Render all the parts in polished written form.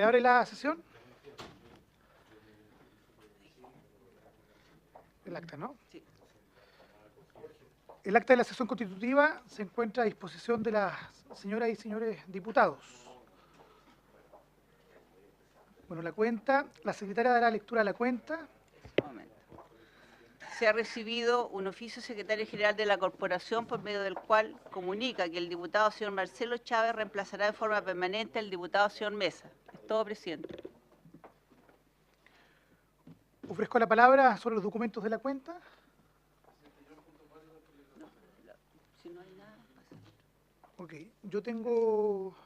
reabre la sesión. El acta, ¿no? Sí. El acta de la sesión constitutiva se encuentra a disposición de las señoras y señores diputados. Bueno, la cuenta, la secretaria dará lectura a la cuenta. Un momento. Se ha recibido un oficio secretario general de la Corporación por medio del cual comunica que el diputado señor Marcelo Chávez reemplazará de forma permanente al diputado señor Mesa. Es todo, presidente. Ofrezco la palabra sobre los documentos de la cuenta. Si no hay nada, pasa. Ok, yo tengo,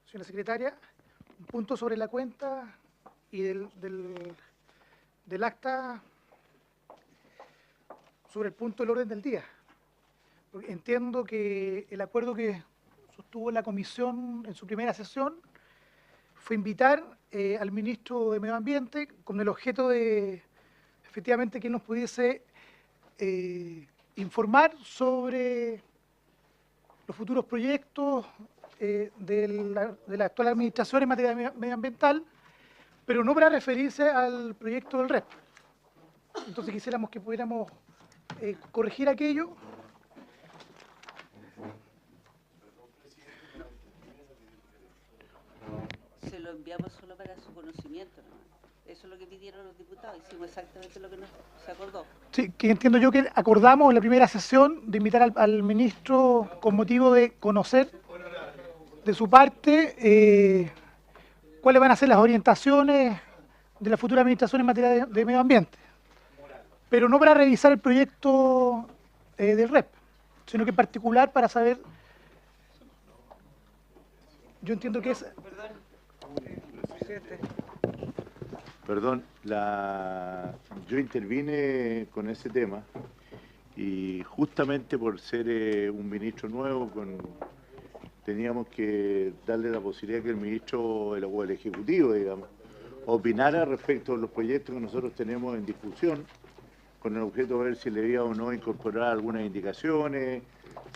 señora secretaria, un punto sobre la cuenta y del acta sobre el punto del orden del día. Porque entiendo que el acuerdo que sostuvo la comisión en su primera sesión fue invitar al ministro de Medio Ambiente con el objeto de, efectivamente, que nos pudiese informar sobre los futuros proyectos de la actual administración en materia medioambiental, pero no para referirse al proyecto del REP. Entonces quisiéramos que pudiéramos corregir aquello. Se lo enviamos solo para su conocimiento, ¿no? Eso es lo que pidieron los diputados. Hicimos exactamente lo que se acordó. Sí, que entiendo yo que acordamos en la primera sesión de invitar al ministro con motivo de conocer de su parte cuáles van a ser las orientaciones de la futura administración en materia de medio ambiente. Pero no para revisar el proyecto del REP, sino que en particular para saber, yo entiendo que es... Perdón, yo intervine con ese tema y justamente por ser un ministro nuevo, teníamos que darle la posibilidad que el ministro o el Ejecutivo, digamos, opinara respecto a los proyectos que nosotros tenemos en discusión, con el objeto de ver si le debía o no incorporar algunas indicaciones,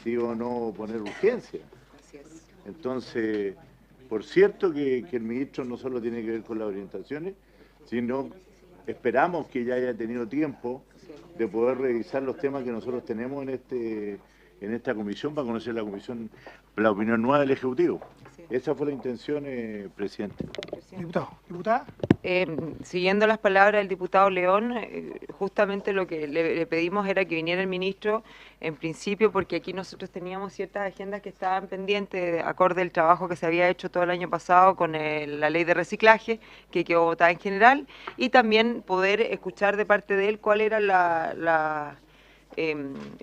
si iba o no poner urgencia. Entonces, por cierto que el ministro no solo tiene que ver con las orientaciones, sino esperamos que ya haya tenido tiempo de poder revisar los temas que nosotros tenemos en esta comisión para conocer la opinión nueva del Ejecutivo. Esa fue la intención, presidente. Diputado, diputada. Siguiendo las palabras del diputado León, justamente lo que le pedimos era que viniera el ministro en principio, porque aquí nosotros teníamos ciertas agendas que estaban pendientes, acorde al trabajo que se había hecho todo el año pasado con la ley de reciclaje, que quedó votada en general, y también poder escuchar de parte de él cuál era la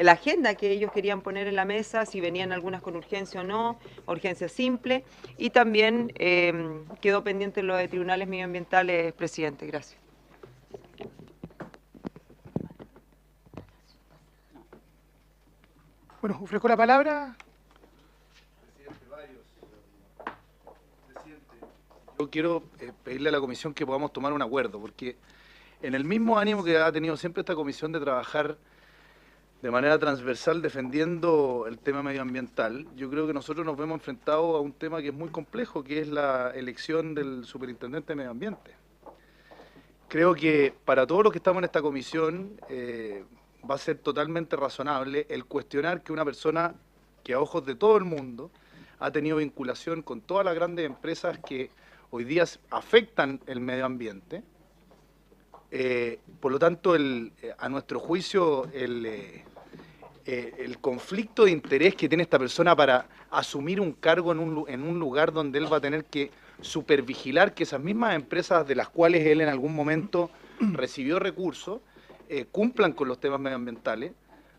agenda que ellos querían poner en la mesa, si venían algunas con urgencia o no, urgencia simple, y también quedó pendiente lo de tribunales medioambientales, presidente. Gracias. Bueno, ofrezco la palabra. Yo quiero pedirle a la comisión que podamos tomar un acuerdo, porque en el mismo ánimo que ha tenido siempre esta comisión de trabajar de manera transversal defendiendo el tema medioambiental, yo creo que nosotros nos vemos enfrentados a un tema que es muy complejo, que es la elección del superintendente de medio ambiente. Creo que para todos los que estamos en esta comisión va a ser totalmente razonable el cuestionar que una persona que a ojos de todo el mundo ha tenido vinculación con todas las grandes empresas que hoy día afectan el medio ambiente, por lo tanto, a nuestro juicio, el conflicto de interés que tiene esta persona para asumir un cargo en un lugar donde él va a tener que supervigilar que esas mismas empresas de las cuales él en algún momento recibió recursos cumplan con los temas medioambientales,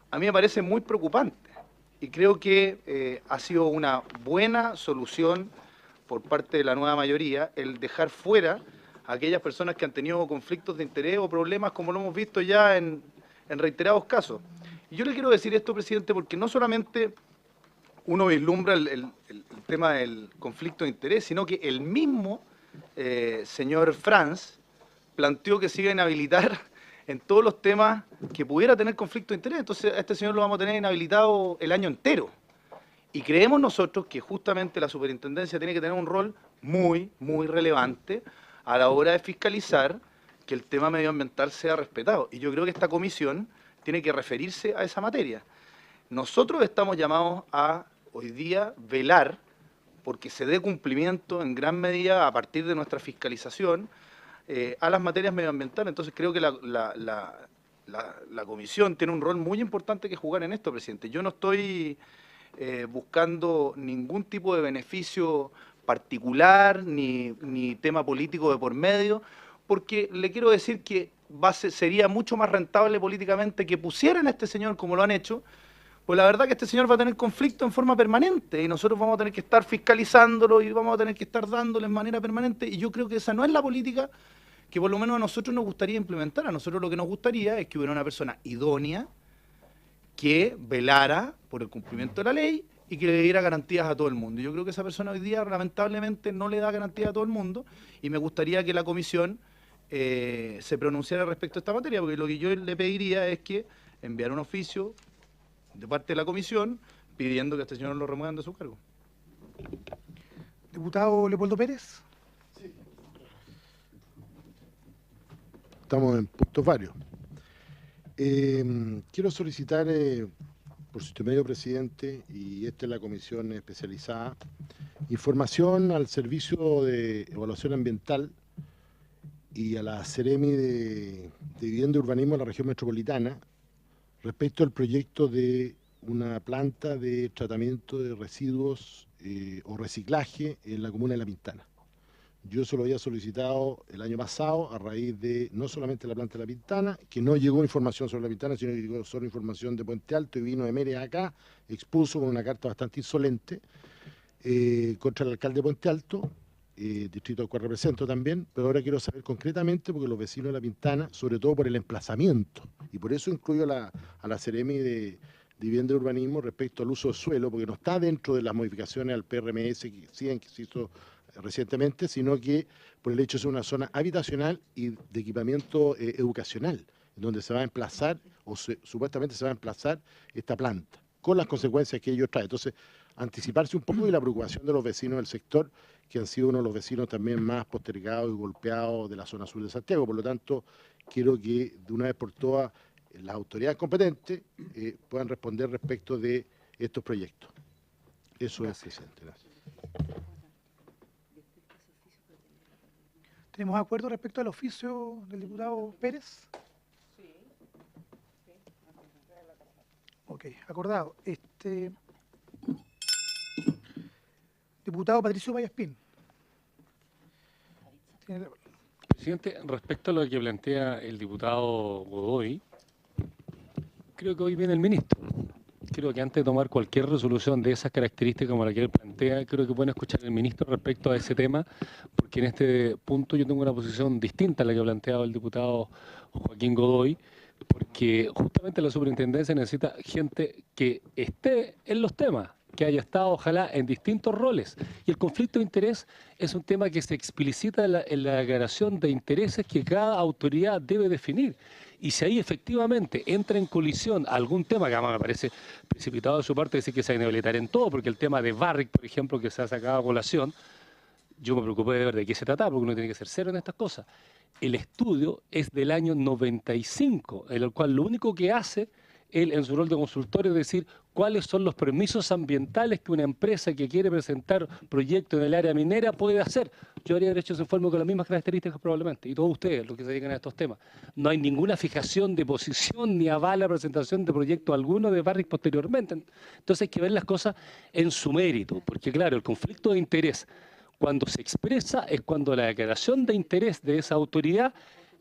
a mí me parece muy preocupante. Y creo que ha sido una buena solución por parte de la nueva mayoría el dejar fuera a aquellas personas que han tenido conflictos de interés o problemas, como lo hemos visto ya en reiterados casos. Y yo le quiero decir esto, presidente, porque no solamente uno vislumbra el tema del conflicto de interés, sino que el mismo señor Franz planteó que se iba a inhabilitar en todos los temas que pudiera tener conflicto de interés. Entonces a este señor lo vamos a tener inhabilitado el año entero. Y creemos nosotros que justamente la superintendencia tiene que tener un rol muy relevante a la hora de fiscalizar que el tema medioambiental sea respetado. Y yo creo que esta comisión tiene que referirse a esa materia. Nosotros estamos llamados a, hoy día, velar porque se dé cumplimiento en gran medida a partir de nuestra fiscalización a las materias medioambientales. Entonces creo que la comisión tiene un rol muy importante que jugar en esto, presidente. Yo no estoy buscando ningún tipo de beneficio particular ni tema político de por medio, porque le quiero decir que sería mucho más rentable políticamente que pusieran a este señor como lo han hecho, pues la verdad que este señor va a tener conflicto en forma permanente y nosotros vamos a tener que estar fiscalizándolo y vamos a tener que estar dándole en manera permanente, y yo creo que esa no es la política que por lo menos a nosotros nos gustaría implementar. A nosotros lo que nos gustaría es que hubiera una persona idónea que velara por el cumplimiento de la ley y que le diera garantías a todo el mundo. Yo creo que esa persona hoy día lamentablemente no le da garantías a todo el mundo, y me gustaría que la comisión se pronunciara respecto a esta materia, porque lo que yo le pediría es que enviara un oficio de parte de la comisión pidiendo que a este señor lo remuevan de su cargo. Diputado Leopoldo Pérez. Estamos en puntos varios. Quiero solicitar, por su intermedio, presidente, y esta es la comisión especializada, información al Servicio de Evaluación Ambiental y a la Seremi de Vivienda y Urbanismo de la región metropolitana respecto al proyecto de una planta de tratamiento de residuos o reciclaje en la comuna de La Pintana. Yo se lo había solicitado el año pasado a raíz de no solamente la planta de La Pintana, que no llegó información sobre La Pintana, sino que llegó solo información de Puente Alto, y vino Emery acá, expuso con una carta bastante insolente contra el alcalde de Puente Alto, distrito al cual represento también, pero ahora quiero saber concretamente, porque los vecinos de La Pintana, sobre todo por el emplazamiento, y por eso incluyo a la Seremi de Vivienda y Urbanismo respecto al uso del suelo, porque no está dentro de las modificaciones al PRMS que se hizo recientemente, sino que por el hecho de ser una zona habitacional y de equipamiento educacional, donde se va a emplazar, o supuestamente se va a emplazar esta planta, con las consecuencias que ello trae. Entonces, anticiparse un poco de la preocupación de los vecinos del sector, que han sido uno de los vecinos también más postergados y golpeados de la zona sur de Santiago. Por lo tanto, quiero que de una vez por todas las autoridades competentes puedan responder respecto de estos proyectos. Eso es, presidente. Gracias. ¿Tenemos acuerdo respecto al oficio del diputado Pérez? Sí. Ok, acordado. Diputado Patricio Vallaspín. Presidente, respecto a lo que plantea el diputado Godoy, creo que hoy viene el ministro. Creo que antes de tomar cualquier resolución de esas características como la que él plantea, creo que pueden escuchar al ministro respecto a ese tema, porque en este punto yo tengo una posición distinta a la que ha planteado el diputado Joaquín Godoy, porque justamente la superintendencia necesita gente que esté en los temas, que haya estado ojalá en distintos roles. Y el conflicto de interés es un tema que se explicita en la declaración de intereses que cada autoridad debe definir. Y si ahí efectivamente entra en colisión algún tema, que además me parece precipitado de su parte decir que se va a inhabilitar en todo, porque el tema de Barrick, por ejemplo, que se ha sacado a colación, yo me preocupé de ver de qué se trataba, porque uno tiene que ser cero en estas cosas. El estudio es del año 95, en el cual lo único que hace él en su rol de consultor es decir cuáles son los permisos ambientales que una empresa que quiere presentar proyectos en el área minera puede hacer. Yo habría hecho ese informe con las mismas características probablemente, y todos ustedes, los que se dedican a estos temas. No hay ninguna fijación de posición ni avala presentación de proyecto alguno de Barrick posteriormente. Entonces hay que ver las cosas en su mérito, porque claro, el conflicto de interés, cuando se expresa, es cuando la declaración de interés de esa autoridad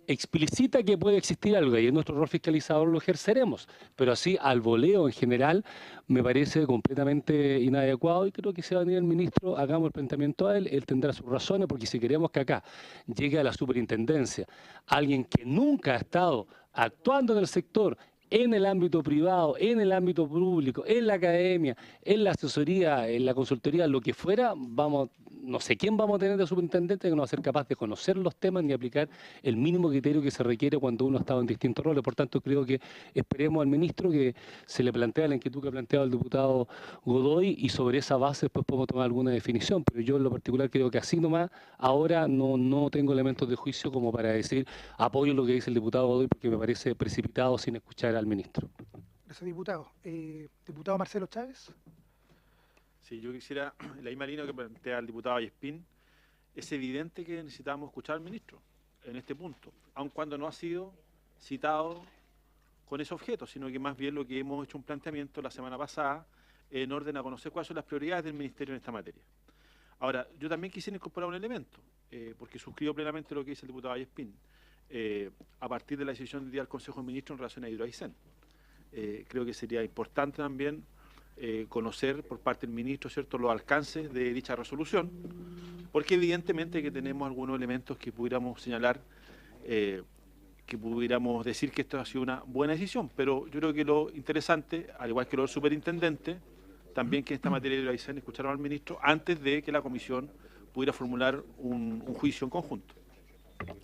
explicita que puede existir algo, y en nuestro rol fiscalizador lo ejerceremos, pero así al voleo en general me parece completamente inadecuado, y creo que si va a venir el ministro, hagamos el planteamiento a él, él tendrá sus razones, porque si queremos que acá llegue a la superintendencia alguien que nunca ha estado actuando en el sector, en el ámbito privado, en el ámbito público, en la academia, en la asesoría, en la consultoría, lo que fuera, vamos no sé quién vamos a tener de superintendente que no va a ser capaz de conocer los temas ni aplicar el mínimo criterio que se requiere cuando uno ha estado en distintos roles. Por tanto, creo que esperemos al ministro que se le plantea la inquietud que ha planteado el diputado Godoy y sobre esa base después podemos tomar alguna definición. Pero yo en lo particular creo que así nomás ahora no tengo elementos de juicio como para decir apoyo lo que dice el diputado Godoy porque me parece precipitado sin escuchar al ministro. Gracias, diputado. Diputado Marcelo Chávez. Sí, yo quisiera, en la misma línea que plantea el diputado Vallespín, es evidente que necesitamos escuchar al ministro en este punto, aun cuando no ha sido citado con ese objeto, sino que más bien lo que hemos hecho un planteamiento la semana pasada en orden a conocer cuáles son las prioridades del ministerio en esta materia. Ahora, yo también quisiera incorporar un elemento, porque suscribo plenamente lo que dice el diputado Vallespín, a partir de la decisión del día del Consejo de Ministros en relación a Hidroaicén. Creo que sería importante también conocer por parte del ministro, ¿cierto?, los alcances de dicha resolución, porque evidentemente que tenemos algunos elementos que pudiéramos señalar, que pudiéramos decir que esto ha sido una buena decisión, pero yo creo que lo interesante, al igual que lo del superintendente, también que en esta materia de Hidroaicén escucharon al ministro antes de que la comisión pudiera formular un juicio en conjunto.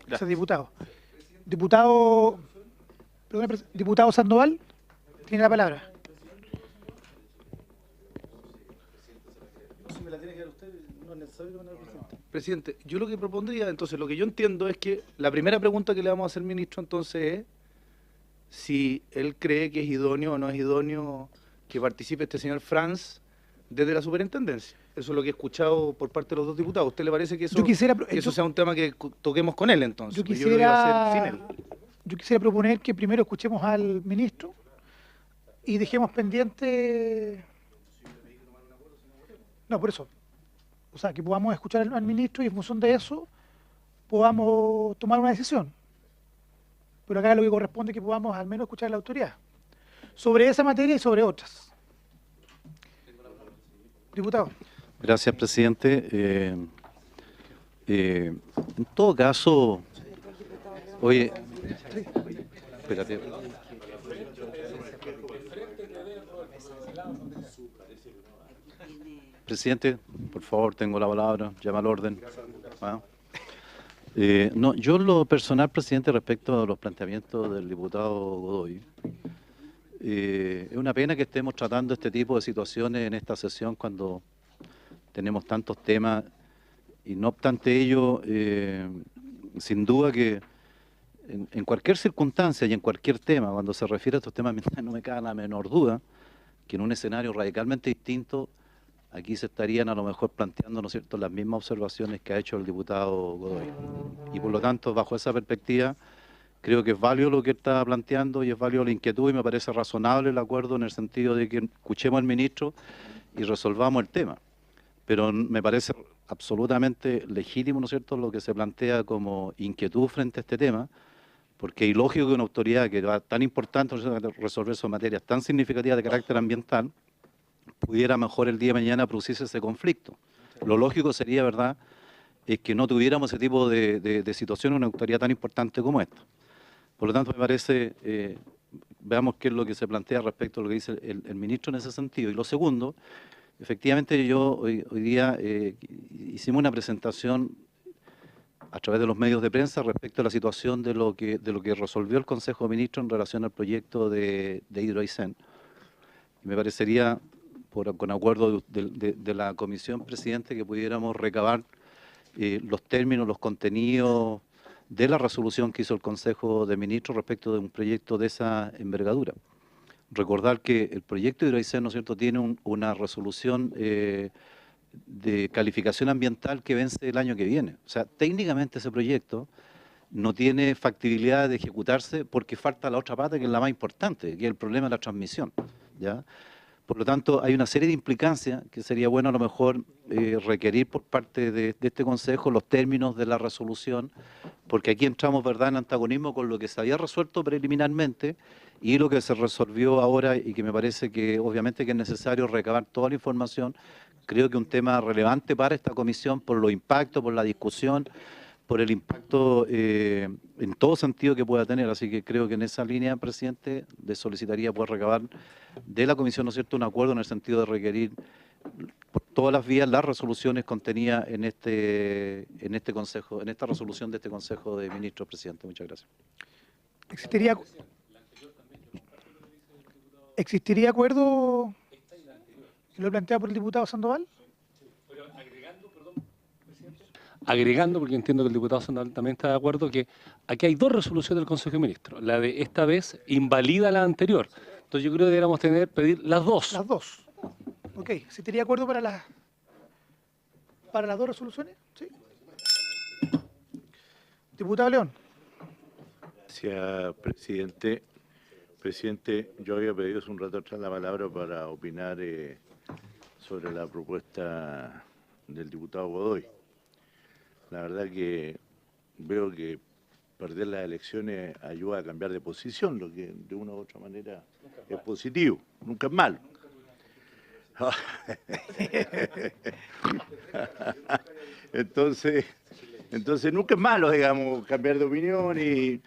Gracias, diputado. Diputado Sandoval, tiene la palabra. Presidente, yo lo que propondría, entonces, lo que yo entiendo es que la primera pregunta que le vamos a hacer al ministro, entonces, es si él cree que es idóneo o no es idóneo que participe este señor Franz desde la superintendencia. Eso es lo que he escuchado por parte de los dos diputados. ¿A usted le parece que eso sea un tema que toquemos con él, entonces? Yo lo iba a hacer sin él. Yo quisiera proponer que primero escuchemos al ministro y dejemos pendiente... No, por eso. O sea, que podamos escuchar al ministro y en función de eso podamos tomar una decisión. Pero acá lo que corresponde es que podamos al menos escuchar a la autoridad sobre esa materia y sobre otras. Diputado. Gracias, presidente. En todo caso, oye, espérate. Presidente, por favor, tengo la palabra, llama al orden. ¿Ah? No, yo en lo personal, presidente, respecto a los planteamientos del diputado Godoy, es una pena que estemos tratando este tipo de situaciones en esta sesión cuando tenemos tantos temas y no obstante ello, sin duda que en cualquier circunstancia y en cualquier tema, cuando se refiere a estos temas, no me cabe la menor duda que en un escenario radicalmente distinto, aquí se estarían a lo mejor planteando, ¿no es cierto?, las mismas observaciones que ha hecho el diputado Godoy. Y por lo tanto, bajo esa perspectiva, creo que es válido lo que está planteando y es válido la inquietud y me parece razonable el acuerdo en el sentido de que escuchemos al ministro y resolvamos el tema. Pero me parece absolutamente legítimo, ¿no es cierto?, lo que se plantea como inquietud frente a este tema, porque es ilógico que una autoridad que va tan importante, ¿no es cierto?, resolver esas materias tan significativas de carácter ambiental, pudiera mejor el día de mañana producirse ese conflicto. Lo lógico sería, ¿verdad?, es que no tuviéramos ese tipo de situación en una autoridad tan importante como esta. Por lo tanto, me parece, veamos qué es lo que se plantea respecto a lo que dice el ministro en ese sentido. Y lo segundo, efectivamente yo hoy día hicimos una presentación a través de los medios de prensa respecto a la situación de lo que resolvió el Consejo de Ministros en relación al proyecto de Hidroaicén. Y me parecería, con acuerdo de la comisión, presidente, que pudiéramos recabar los términos, los contenidos de la resolución que hizo el Consejo de Ministros respecto de un proyecto de esa envergadura. Recordar que el proyecto de Hidroaicén, ¿no es cierto?, tiene una resolución de calificación ambiental que vence el año que viene. O sea, técnicamente ese proyecto no tiene factibilidad de ejecutarse porque falta la otra pata, que es la más importante, que es el problema de la transmisión, ¿ya? Por lo tanto, hay una serie de implicancias que sería bueno a lo mejor requerir por parte de este Consejo los términos de la resolución, porque aquí entramos, ¿verdad?, en antagonismo con lo que se había resuelto preliminarmente y lo que se resolvió ahora y que me parece que obviamente que es necesario recabar toda la información. Creo que un tema relevante para esta comisión por los impactos, por la discusión, por el impacto en todo sentido que pueda tener. Así que creo que en esa línea, presidente, le solicitaría poder recabar de la comisión, ¿no es cierto?, un acuerdo en el sentido de requerir por todas las vías las resoluciones contenidas en este consejo, en esta resolución de este Consejo de Ministros, presidente. Muchas gracias. ¿Existiría acuerdo que lo plantea por el diputado Sandoval? Agregando, porque entiendo que el diputado Sandoval también está de acuerdo, que aquí hay dos resoluciones del Consejo de Ministros. La de esta vez invalida la anterior. Entonces yo creo que deberíamos pedir las dos. Las dos. Ok, ¿existiría acuerdo para las dos resoluciones? Sí. Diputado León. Gracias, presidente. Presidente, yo había pedido hace un rato atrás la palabra para opinar sobre la propuesta del diputado Godoy. La verdad que veo que perder las elecciones ayuda a cambiar de posición, lo que de una u otra manera es positivo, nunca es malo. Entonces nunca es malo, digamos, cambiar de opinión y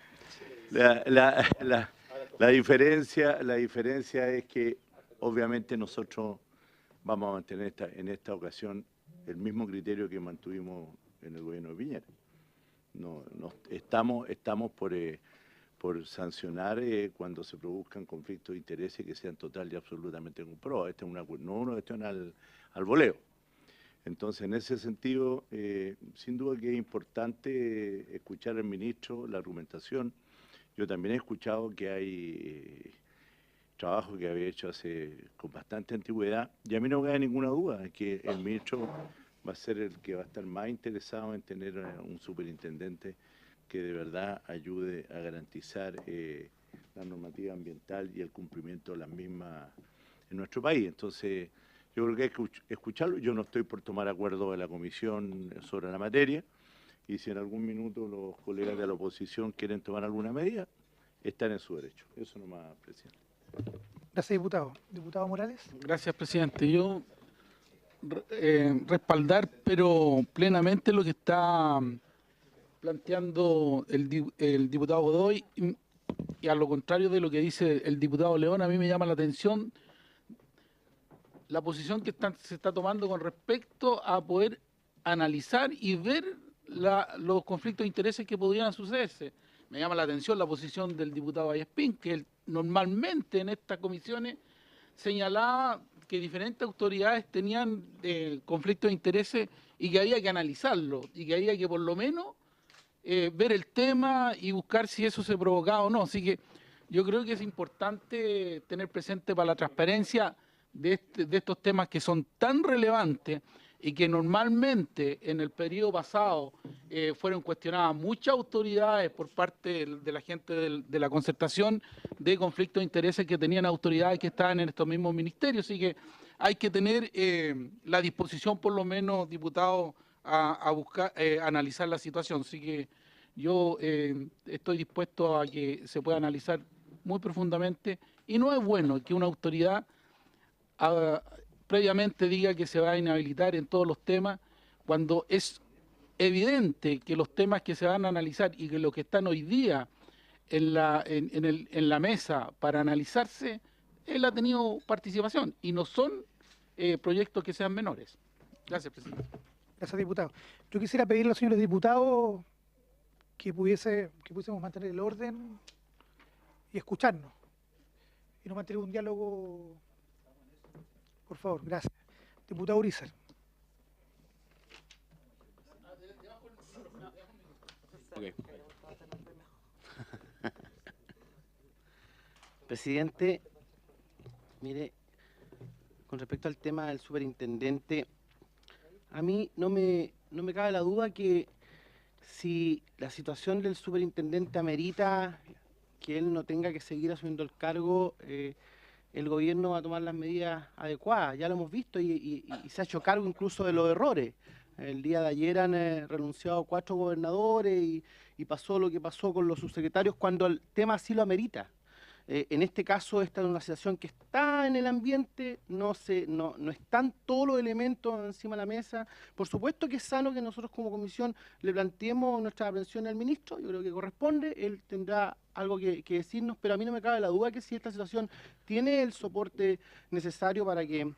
la diferencia es que obviamente nosotros vamos a mantener en esta ocasión el mismo criterio que mantuvimos en el gobierno de Piñera. No estamos por sancionar cuando se produzcan conflictos de intereses que sean total y absolutamente comprobados. Esta es no una cuestión al voleo. Entonces, en ese sentido, sin duda que es importante escuchar al ministro la argumentación. Yo también he escuchado que hay trabajo que había hecho con bastante antigüedad, y a mí no me da ninguna duda que el ministro va a ser el que va a estar más interesado en tener un superintendente que de verdad ayude a garantizar la normativa ambiental y el cumplimiento de las mismas en nuestro país. Entonces, yo creo que hay que escucharlo. Yo no estoy por tomar acuerdo de la comisión sobre la materia, y si en algún minuto los colegas de la oposición quieren tomar alguna medida, están en su derecho. Eso nomás, presidente. Gracias, diputado. Diputado Morales. Gracias, presidente. Yo respaldar, pero plenamente lo que está planteando el diputado Godoy, y a lo contrario de lo que dice el diputado León, a mí me llama la atención la posición que se está tomando con respecto a poder analizar y ver los conflictos de intereses que podrían sucederse. Me llama la atención la posición del diputado Vallespín, que él normalmente en estas comisiones señalaba que diferentes autoridades tenían conflictos de intereses y que había que analizarlo, y que había que por lo menos ver el tema y buscar si eso se provocaba o no. Así que yo creo que es importante tener presente para la transparencia de estos temas que son tan relevantes y que normalmente en el periodo pasado fueron cuestionadas muchas autoridades por parte de la gente de la concertación de conflictos de intereses que tenían autoridades que estaban en estos mismos ministerios. Así que hay que tener la disposición, por lo menos, diputado, a buscar, analizar la situación. Así que yo estoy dispuesto a que se pueda analizar muy profundamente, y no es bueno que una autoridad previamente diga que se va a inhabilitar en todos los temas, cuando es evidente que los temas que se van a analizar y que lo que están hoy día en la mesa para analizarse, él ha tenido participación y no son proyectos que sean menores. Gracias, presidente. Gracias, diputado. Yo quisiera pedirle a los señores diputados que pudiésemos mantener el orden y escucharnos, y no mantener un diálogo. Por favor, gracias. Diputado Urizar. Okay. Presidente, mire, con respecto al tema del superintendente, a mí no me cabe la duda que si la situación del superintendente amerita que él no tenga que seguir asumiendo el cargo, el gobierno va a tomar las medidas adecuadas. Ya lo hemos visto y se ha hecho cargo incluso de los errores. El día de ayer han renunciado 4 gobernadores y pasó lo que pasó con los subsecretarios cuando el tema así lo amerita. En este caso, esta es una situación que está en el ambiente, no están todos los elementos encima de la mesa. Por supuesto que es sano que nosotros como comisión le planteemos nuestras aprensiones al ministro, yo creo que corresponde, él tendrá algo que decirnos, pero a mí no me cabe la duda que si esta situación tiene el soporte necesario para que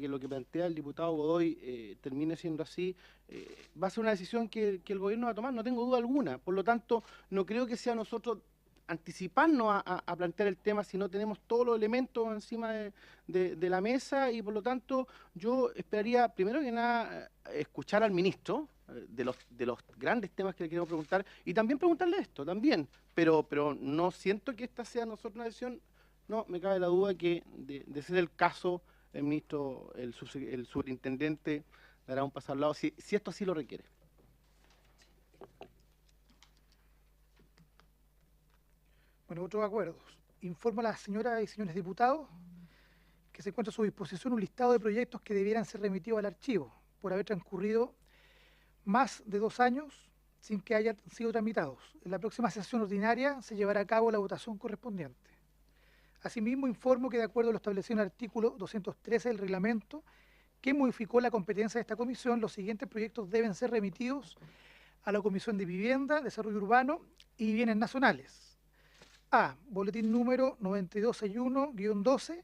lo que plantea el diputado Godoy termine siendo así, va a ser una decisión que el gobierno va a tomar, no tengo duda alguna. Por lo tanto, no creo que sea nosotros anticiparnos a plantear el tema si no tenemos todos los elementos encima de la mesa, y por lo tanto yo esperaría primero que nada escuchar al ministro de los grandes temas que le queremos preguntar, y también preguntarle esto también, pero no siento que esta sea nosotros una decisión. No me cabe la duda que de ser el caso, el ministro, el superintendente dará un paso al lado si esto así lo requiere. Bueno, otros acuerdos. Informo a las señoras y señores diputados que se encuentra a su disposición un listado de proyectos que debieran ser remitidos al archivo por haber transcurrido más de 2 años sin que hayan sido tramitados. En la próxima sesión ordinaria se llevará a cabo la votación correspondiente. Asimismo, informo que de acuerdo a lo establecido en el artículo 213 del reglamento, que modificó la competencia de esta comisión, los siguientes proyectos deben ser remitidos a la Comisión de Vivienda, Desarrollo Urbano y Bienes Nacionales. A. Boletín número 9261-12,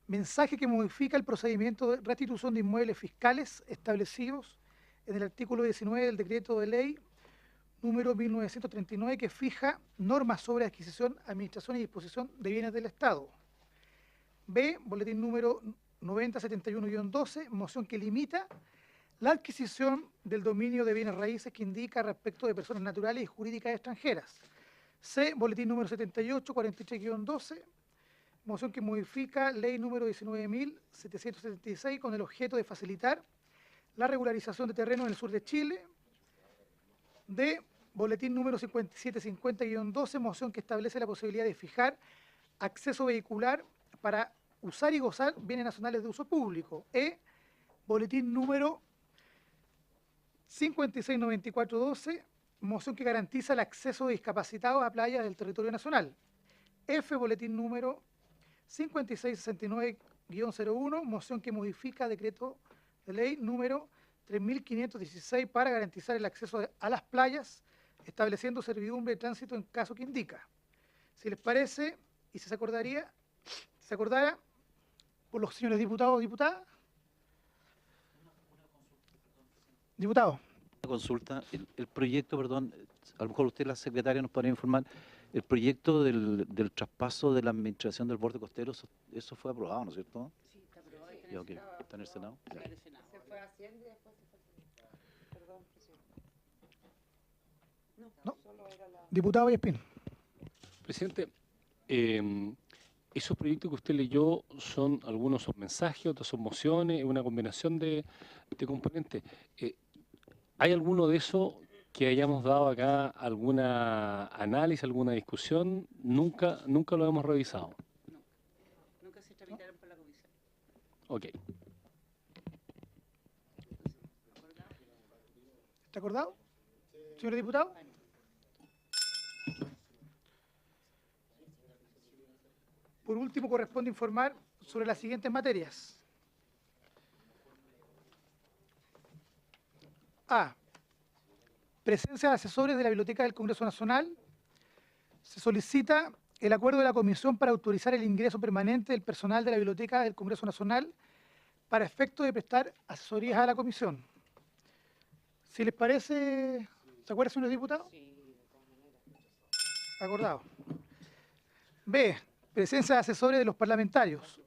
mensaje que modifica el procedimiento de restitución de inmuebles fiscales establecidos en el artículo 19 del decreto de ley número 1939, que fija normas sobre adquisición, administración y disposición de bienes del Estado. B. Boletín número 9071-12, moción que limita la adquisición del dominio de bienes raíces que indica respecto de personas naturales y jurídicas extranjeras. C. Boletín número 7843-12, moción que modifica ley número 19.776 con el objeto de facilitar la regularización de terrenos en el sur de Chile. D. Boletín número 5750-12, moción que establece la posibilidad de fijar acceso vehicular para usar y gozar bienes nacionales de uso público. E. Boletín número 5694-12, moción que garantiza el acceso de discapacitados a playas del territorio nacional. F. Boletín número 5669-01, moción que modifica decreto de ley número 3516 para garantizar el acceso a las playas, estableciendo servidumbre de tránsito en caso que indica. Si les parece, y si se acordara por los señores diputados o diputadas. Diputado. Consulta, el proyecto, perdón, a lo mejor usted, la secretaria, nos podría informar, el proyecto del traspaso de la administración del borde costero, eso fue aprobado, ¿no es cierto? Sí, está aprobado. Está en el Senado. Está en el Senado. Se fue haciendo y después se fue haciendo. Perdón, presidente. No. Solo era la... Diputado Vallespín. Presidente, esos proyectos que usted leyó, algunos son mensajes, otros son mociones, una combinación de componentes. ¿Hay alguno de esos que hayamos dado acá alguna análisis, alguna discusión? Nunca lo hemos revisado. No, nunca se tramitaron por la comisión. Ok. ¿Está acordado? Señor diputado. Por último, corresponde informar sobre las siguientes materias. A. Presencia de asesores de la Biblioteca del Congreso Nacional. Se solicita el acuerdo de la Comisión para autorizar el ingreso permanente del personal de la Biblioteca del Congreso Nacional para efecto de prestar asesorías a la Comisión. Si les parece, ¿se acuerdan, señores diputados? Sí, de todas maneras. Acordado. B. Presencia de asesores de los parlamentarios.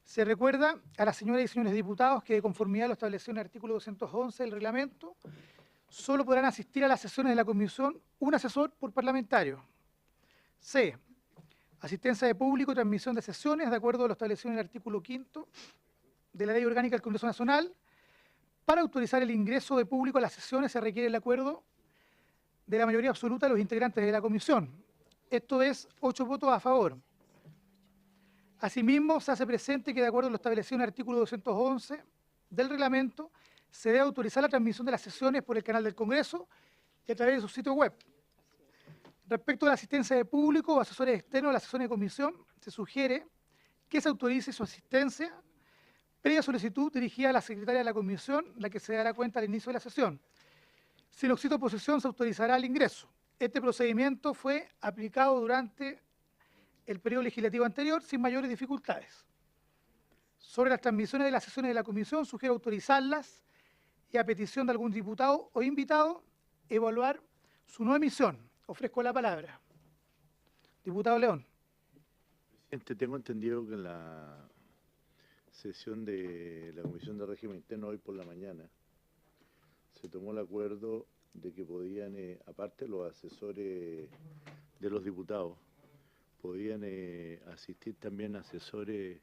Se recuerda a las señoras y señores diputados que, de conformidad a lo establecido en el artículo 211 del reglamento, solo podrán asistir a las sesiones de la comisión un asesor por parlamentario. C. Asistencia de público y transmisión de sesiones de acuerdo a lo establecido en el artículo 5 de la Ley Orgánica del Congreso Nacional. Para autorizar el ingreso de público a las sesiones se requiere el acuerdo de la mayoría absoluta de los integrantes de la comisión. Esto es 8 votos a favor. Asimismo, se hace presente que, de acuerdo a lo establecido en el artículo 211 del reglamento, se debe autorizar la transmisión de las sesiones por el canal del Congreso y a través de su sitio web. Respecto a la asistencia de público o asesores externos a la sesión de comisión, se sugiere que se autorice su asistencia previa solicitud dirigida a la secretaria de la comisión, la que se dará cuenta al inicio de la sesión. Si no existe oposición, se autorizará el ingreso. Este procedimiento fue aplicado durante el periodo legislativo anterior sin mayores dificultades. Sobre las transmisiones de las sesiones de la comisión, sugiero autorizarlas y, a petición de algún diputado o invitado, evaluar su no emisión. Ofrezco la palabra. Diputado León. Presidente, tengo entendido que en la sesión de la Comisión de Régimen Interno hoy por la mañana se tomó el acuerdo de que podían, aparte los asesores de los diputados, podían asistir también asesores,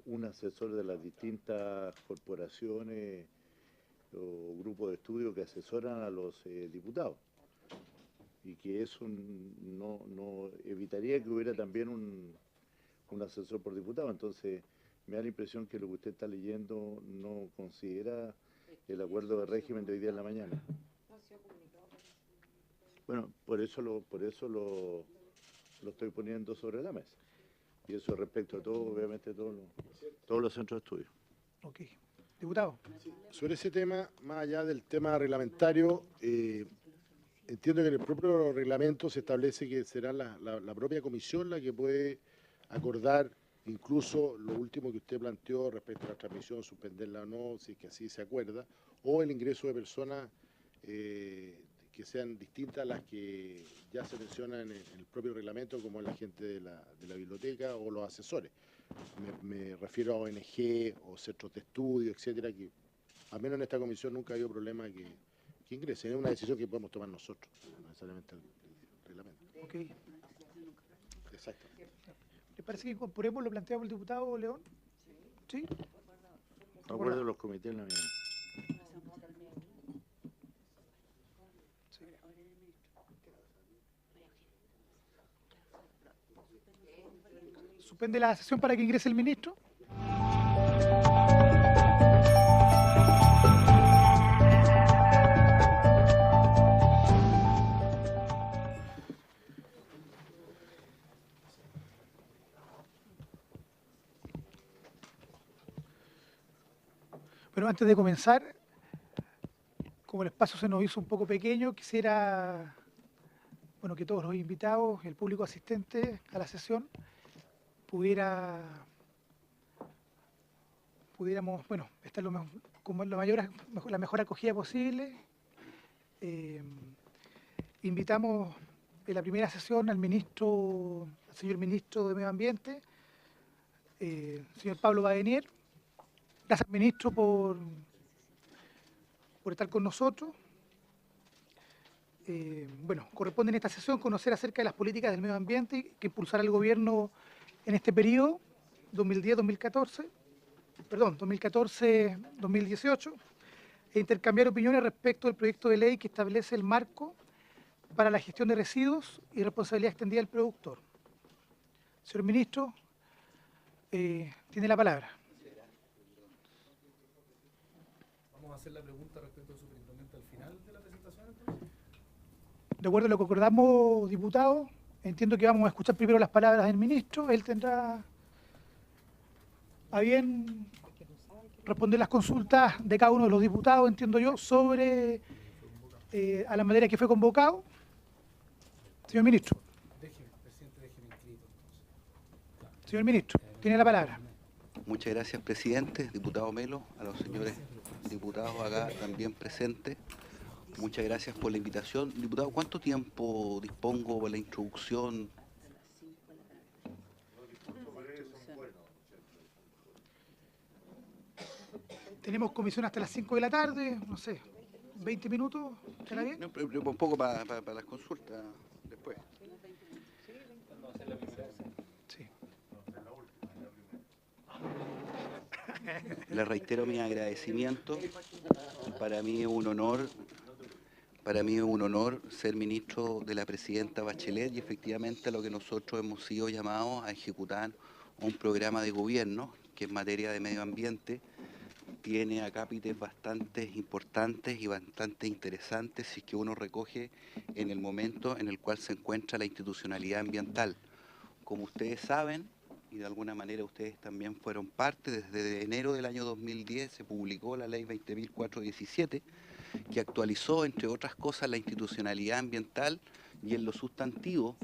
un asesor de las distintas corporaciones o grupos de estudio que asesoran a los diputados, y que eso no evitaría que hubiera también un asesor por diputado. Entonces me da la impresión que lo que usted está leyendo no considera el acuerdo de régimen de hoy día en la mañana. Bueno, por eso lo estoy poniendo sobre la mesa. Y eso respecto a todo, obviamente, todos los centros de estudio. Ok. Diputado. Sobre ese tema, más allá del tema reglamentario, entiendo que en el propio reglamento se establece que será la propia comisión la que puede acordar incluso lo último que usted planteó respecto a la transmisión, suspenderla o no, si es que así se acuerda, o el ingreso de personas que sean distintas a las que ya se mencionan en el propio reglamento, como la gente de la biblioteca o los asesores. Me refiero a ONG o centros de estudio, etcétera, que al menos en esta comisión nunca ha habido problema que ingresen. Es una decisión que podemos tomar nosotros, no necesariamente el reglamento. Ok. Exacto. ¿Le parece que incorporemos lo planteado por el diputado León? ¿Sí? Acuerdo de los comités en la mañana. ¿Suspende la sesión para que ingrese el ministro? Pero antes de comenzar, como el espacio se nos hizo un poco pequeño, quisiera, bueno, que todos los invitados, el público asistente a la sesión, pudiéramos, bueno, estar con la mejor acogida posible. Invitamos en la primera sesión al señor ministro de Medio Ambiente, señor Pablo Badenier. Gracias, ministro, por estar con nosotros. Bueno, corresponde en esta sesión conocer acerca de las políticas del medio ambiente que impulsará el gobierno en este periodo, 2014-2018, e intercambiar opiniones respecto al proyecto de ley que establece el marco para la gestión de residuos y responsabilidad extendida del productor. Señor ministro, tiene la palabra. Vamos a hacer la pregunta respecto al superintendente al final de la presentación, entonces. De acuerdo a lo que acordamos, diputado, entiendo que vamos a escuchar primero las palabras del ministro. Él tendrá a bien responder las consultas de cada uno de los diputados, entiendo yo, sobre a la materia que fue convocado. Señor ministro. Presidente, déjeme inscrito. Señor ministro, tiene la palabra. Muchas gracias, presidente, diputado Melo, a los señores diputados acá también presentes. Muchas gracias por la invitación. Diputado, ¿cuánto tiempo dispongo para la introducción? Tenemos comisión hasta las 5 de la tarde, no sé, 20 minutos, ¿estará bien? No, pero un poco para las consultas después. Sí. Le reitero mi agradecimiento. Para mí es un honor ser ministro de la presidenta Bachelet, y efectivamente lo que nosotros hemos sido llamados a ejecutar un programa de gobierno que en materia de medio ambiente tiene acápites bastante importantes y bastante interesantes si es que uno recoge en el momento en el cual se encuentra la institucionalidad ambiental. Como ustedes saben, y de alguna manera ustedes también fueron parte, desde enero del año 2010 se publicó la ley 20.417, que actualizó, entre otras cosas, la institucionalidad ambiental y en lo sustantivo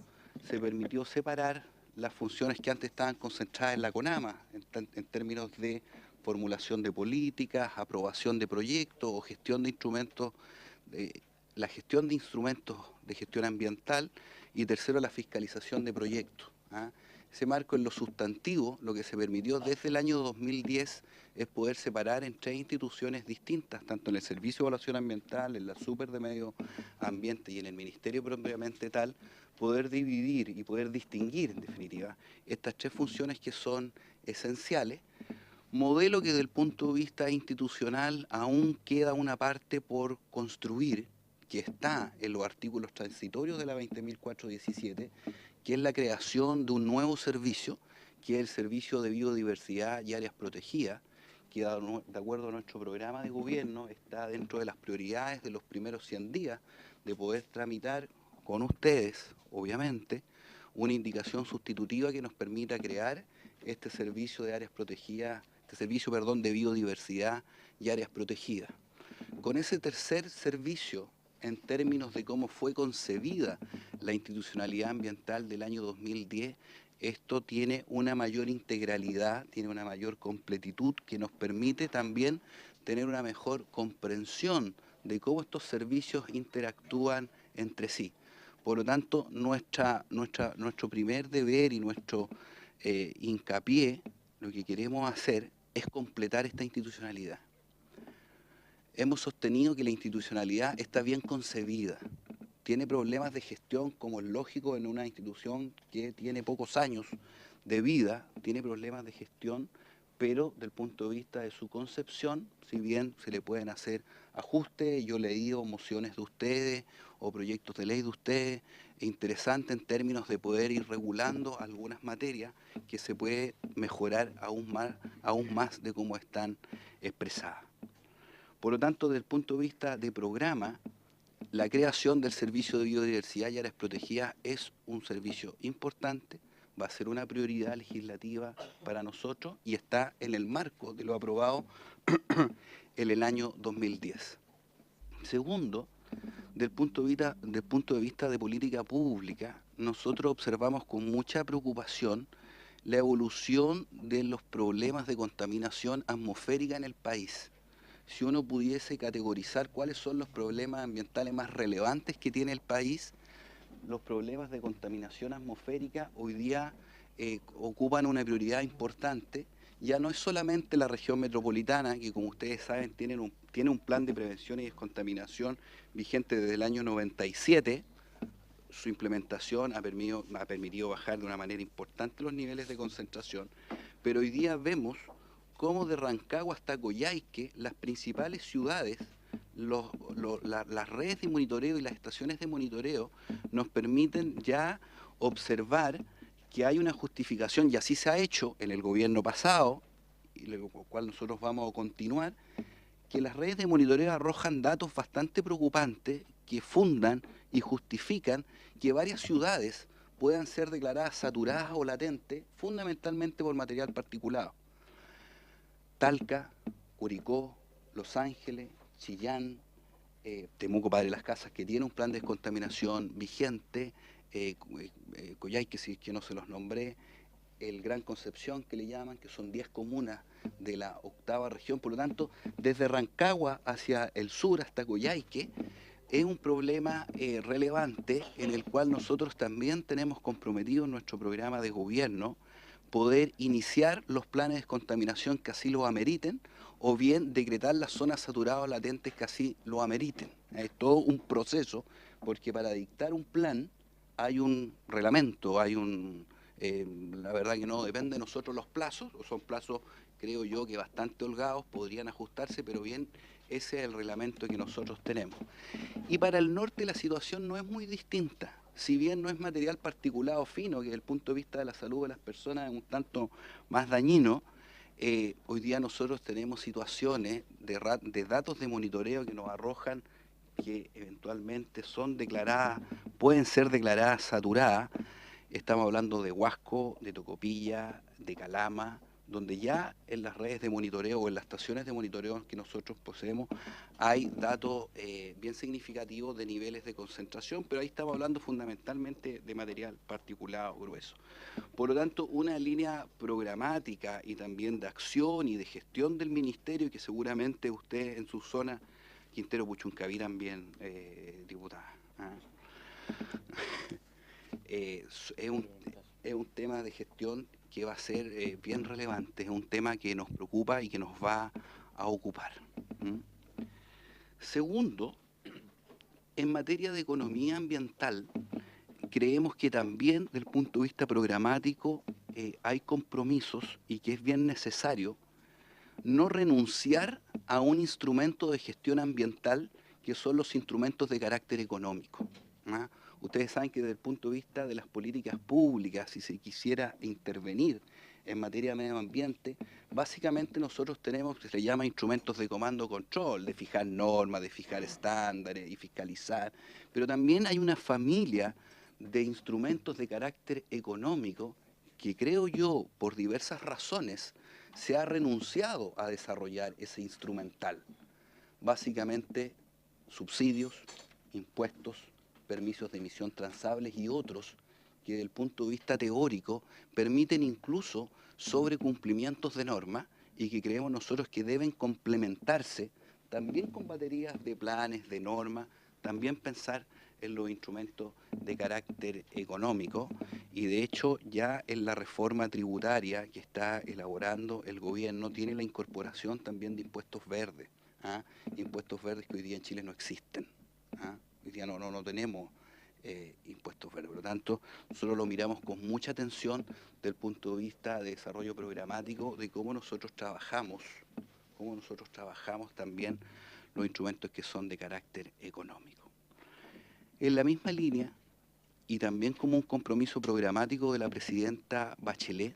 se permitió separar las funciones que antes estaban concentradas en la CONAMA, en términos de formulación de políticas, aprobación de proyectos o gestión de instrumentos, la gestión de instrumentos de gestión ambiental, y tercero, la fiscalización de proyectos. Ese marco en lo sustantivo, lo que se permitió desde el año 2010 es poder separar en 3 instituciones distintas, tanto en el Servicio de Evaluación Ambiental, en la Super de Medio Ambiente y en el Ministerio propiamente tal, poder dividir y poder distinguir, en definitiva, estas 3 funciones que son esenciales. Modelo que desde el punto de vista institucional aún queda una parte por construir, que está en los artículos transitorios de la 20.417, que es la creación de un nuevo servicio, que es el Servicio de Biodiversidad y Áreas Protegidas, que de acuerdo a nuestro programa de gobierno está dentro de las prioridades de los primeros 100 días de poder tramitar con ustedes, obviamente, una indicación sustitutiva que nos permita crear este servicio de áreas protegidas, de biodiversidad y áreas protegidas. Con ese tercer servicio, en términos de cómo fue concebida la institucionalidad ambiental del año 2010, esto tiene una mayor integralidad, tiene una mayor completitud que nos permite también tener una mejor comprensión de cómo estos servicios interactúan entre sí. Por lo tanto, nuestro primer deber y nuestro hincapié, lo que queremos hacer es completar esta institucionalidad. Hemos sostenido que la institucionalidad está bien concebida. Tiene problemas de gestión, como es lógico en una institución que tiene pocos años de vida, tiene problemas de gestión, pero desde el punto de vista de su concepción, si bien se le pueden hacer ajustes, yo he leído mociones de ustedes o proyectos de ley de ustedes, es interesante en términos de poder ir regulando algunas materias que se puede mejorar aún más de cómo están expresadas. Por lo tanto, desde el punto de vista de programa, la creación del Servicio de Biodiversidad y Áreas Protegidas es un servicio importante, va a ser una prioridad legislativa para nosotros y está en el marco de lo aprobado en el año 2010. Segundo, desde el punto de vista de política pública, nosotros observamos con mucha preocupación la evolución de los problemas de contaminación atmosférica en el país. Si uno pudiese categorizar cuáles son los problemas ambientales más relevantes que tiene el país, los problemas de contaminación atmosférica hoy día ocupan una prioridad importante. Ya no es solamente la región metropolitana, que como ustedes saben tiene un plan de prevención y descontaminación vigente desde el año 97, su implementación ha permitido bajar de una manera importante los niveles de concentración, pero hoy día vemos cómo de Rancagua hasta Coyhaique, las principales ciudades, las redes de monitoreo y las estaciones de monitoreo nos permiten ya observar que hay una justificación, y así se ha hecho en el gobierno pasado, y lo cual nosotros vamos a continuar, que las redes de monitoreo arrojan datos bastante preocupantes que fundan y justifican que varias ciudades puedan ser declaradas saturadas o latentes, fundamentalmente por material particulado. Talca, Curicó, Los Ángeles, Chillán, Temuco, Padre Las Casas, que tiene un plan de descontaminación vigente, Coyhaique, si es que no se los nombré, el Gran Concepción, que le llaman, que son 10 comunas de la 8ª región. Por lo tanto, desde Rancagua hacia el sur hasta Coyhaique, es un problema relevante en el cual nosotros también tenemos comprometido en nuestro programa de gobierno poder iniciar los planes de descontaminación que así lo ameriten, o bien decretar las zonas saturadas latentes que así lo ameriten. Es todo un proceso, porque para dictar un plan hay un reglamento, la verdad que no depende de nosotros los plazos, o son plazos, creo yo, que bastante holgados, podrían ajustarse, pero bien, ese es el reglamento que nosotros tenemos. Y para el norte la situación no es muy distinta. Si bien no es material particulado fino, que desde el punto de vista de la salud de las personas es un tanto más dañino, hoy día nosotros tenemos situaciones de datos de monitoreo que nos arrojan que eventualmente pueden ser declaradas saturadas. Estamos hablando de Huasco, de Tocopilla, de Calama, donde ya en las redes de monitoreo o en las estaciones de monitoreo que nosotros poseemos hay datos bien significativos de niveles de concentración, pero ahí estamos hablando fundamentalmente de material particulado grueso. Por lo tanto, una línea programática y también de acción y de gestión del ministerio, que seguramente usted en su zona, Quintero Puchuncaví también, diputada, es un tema de gestión que va a ser bien relevante, es un tema que nos preocupa y que nos va a ocupar. Segundo, en materia de economía ambiental, creemos que también desde el punto de vista programático hay compromisos y que es bien necesario no renunciar a un instrumento de gestión ambiental que son los instrumentos de carácter económico. Ustedes saben que desde el punto de vista de las políticas públicas, si se quisiera intervenir en materia de medio ambiente, básicamente nosotros tenemos, se le llama instrumentos de comando control, de fijar normas, de fijar estándares y fiscalizar, pero también hay una familia de instrumentos de carácter económico que creo yo, por diversas razones, se ha renunciado a desarrollar ese instrumental. Básicamente, subsidios, impuestos, permisos de emisión transables y otros que desde el punto de vista teórico permiten incluso sobrecumplimientos de normas y que creemos nosotros que deben complementarse también con baterías de planes, de normas, también pensar en los instrumentos de carácter económico y de hecho ya en la reforma tributaria que está elaborando el gobierno tiene la incorporación también de impuestos verdes, impuestos verdes que hoy día en Chile no existen. Hoy día no tenemos impuestos verdes, por lo tanto nosotros lo miramos con mucha atención desde el punto de vista de desarrollo programático de cómo nosotros trabajamos también los instrumentos que son de carácter económico. En la misma línea, y también como un compromiso programático de la presidenta Bachelet,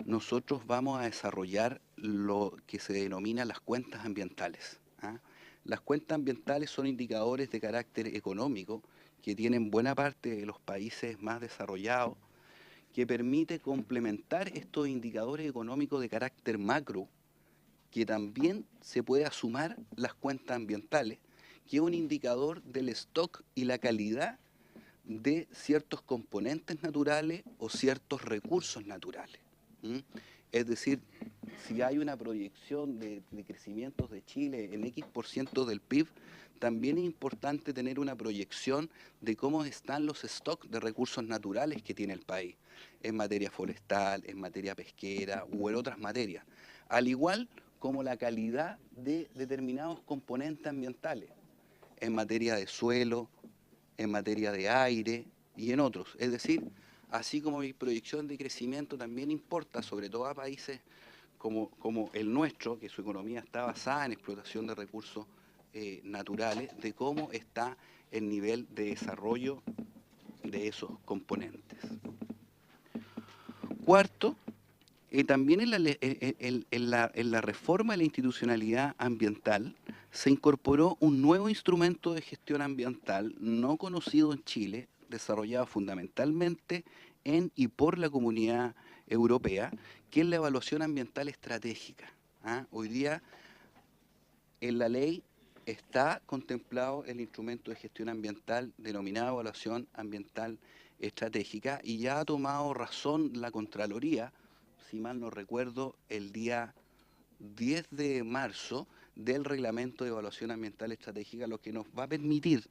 nosotros vamos a desarrollar lo que se denomina las cuentas ambientales. Las cuentas ambientales son indicadores de carácter económico que tienen buena parte de los países más desarrollados, que permite complementar estos indicadores económicos de carácter macro, que también se puede asumir las cuentas ambientales, que es un indicador del stock y la calidad de ciertos componentes naturales o ciertos recursos naturales. Es decir, si hay una proyección de crecimientos de Chile en X% del PIB, también es importante tener una proyección de cómo están los stocks de recursos naturales que tiene el país, en materia forestal, en materia pesquera u en otras materias, al igual como la calidad de determinados componentes ambientales, en materia de suelo, en materia de aire y en otros. Es decir, así como mi proyección de crecimiento también importa, sobre todo a países como el nuestro, que su economía está basada en explotación de recursos naturales, de cómo está el nivel de desarrollo de esos componentes. Cuarto, también en la reforma de la institucionalidad ambiental se incorporó un nuevo instrumento de gestión ambiental no conocido en Chile, desarrollado fundamentalmente en y por la Comunidad Europea, que es la evaluación ambiental estratégica. Hoy día en la ley está contemplado el instrumento de gestión ambiental denominado evaluación ambiental estratégica y ya ha tomado razón la Contraloría, si mal no recuerdo, el día 10 de marzo del reglamento de evaluación ambiental estratégica, lo que nos va a permitir,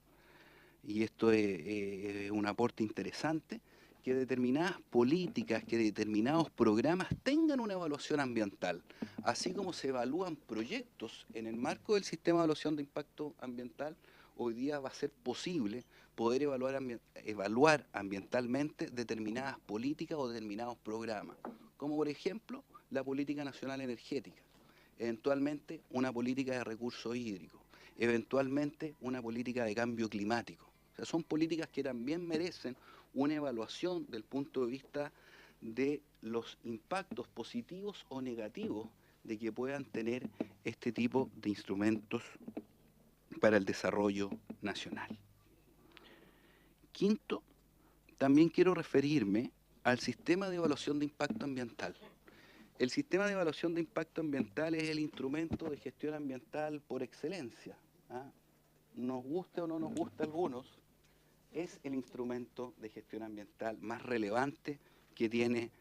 y esto es un aporte interesante, que determinadas políticas, que determinados programas tengan una evaluación ambiental, así como se evalúan proyectos en el marco del sistema de evaluación de impacto ambiental. Hoy día va a ser posible poder evaluar ambientalmente determinadas políticas o determinados programas, como por ejemplo la Política Nacional Energética, eventualmente una política de recursos hídricos, eventualmente una política de cambio climático. O sea, son políticas que también merecen una evaluación del punto de vista de los impactos positivos o negativos de que puedan tener este tipo de instrumentos para el desarrollo nacional. Quinto, también quiero referirme al sistema de evaluación de impacto ambiental, El sistema de evaluación de impacto ambiental es el instrumento de gestión ambiental por excelencia. ¿Ah? Nos guste o no nos guste a algunos, es el instrumento de gestión ambiental más relevante que tiene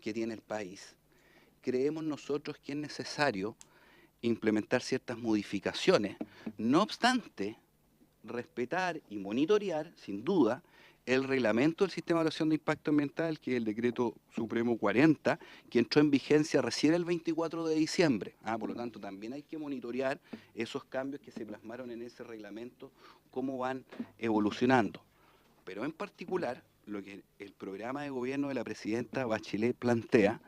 el país. Creemos nosotros que es necesario implementar ciertas modificaciones. No obstante, respetar y monitorear, sin duda, el reglamento del sistema de evaluación de impacto ambiental, que es el decreto supremo 40, que entró en vigencia recién el 24 de diciembre. Por lo tanto, también hay que monitorear esos cambios que se plasmaron en ese reglamento, cómo van evolucionando. Pero en particular, lo que el programa de gobierno de la presidenta Bachelet plantea,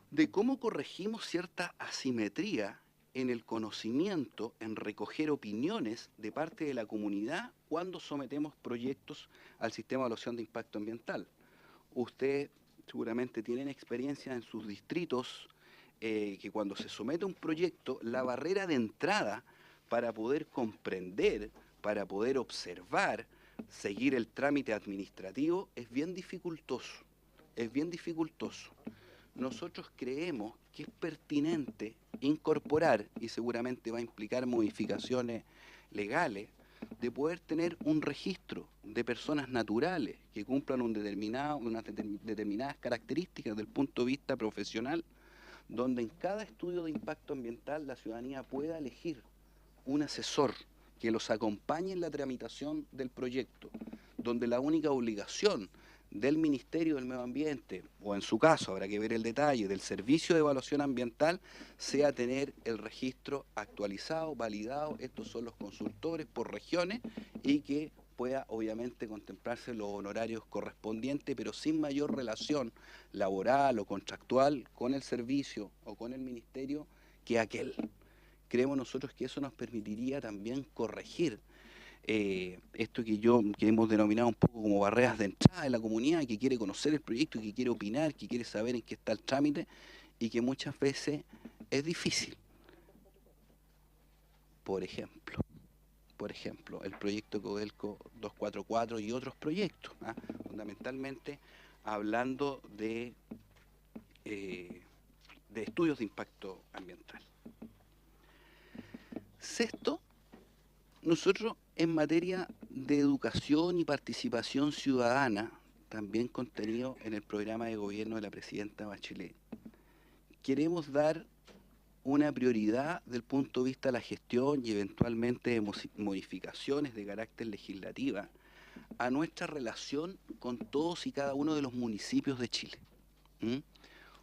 de cómo corregimos cierta asimetría en el conocimiento, en recoger opiniones de parte de la comunidad cuando sometemos proyectos al sistema de evaluación de impacto ambiental. Ustedes seguramente tienen experiencia en sus distritos que cuando se somete un proyecto, la barrera de entrada para poder comprender, para poder observar, seguir el trámite administrativo es bien dificultoso, Nosotros creemos que es pertinente incorporar, y seguramente va a implicar modificaciones legales, de poder tener un registro de personas naturales que cumplan unas determinadas características del punto de vista profesional, donde en cada estudio de impacto ambiental la ciudadanía pueda elegir un asesor que los acompañe en la tramitación del proyecto, donde la única obligación del Ministerio del Medio Ambiente, o en su caso, habrá que ver el detalle, del Servicio de Evaluación Ambiental, sea tener el registro actualizado, validado, estos son los consultores por regiones, y que pueda obviamente contemplarse los honorarios correspondientes, pero sin mayor relación laboral o contractual con el servicio o con el Ministerio que aquel. Creemos nosotros que eso nos permitiría también corregir esto que hemos denominado un poco como barreras de entrada de la comunidad, que quiere conocer el proyecto, que quiere opinar, que quiere saber en qué está el trámite, y que muchas veces es difícil. Por ejemplo, el proyecto Codelco 244 y otros proyectos, fundamentalmente hablando de estudios de impacto ambiental. Sexto, nosotros en materia de educación y participación ciudadana, también contenido en el programa de gobierno de la presidenta Bachelet, queremos dar una prioridad del punto de vista de la gestión y eventualmente de modificaciones de carácter legislativa a nuestra relación con todos y cada uno de los municipios de Chile.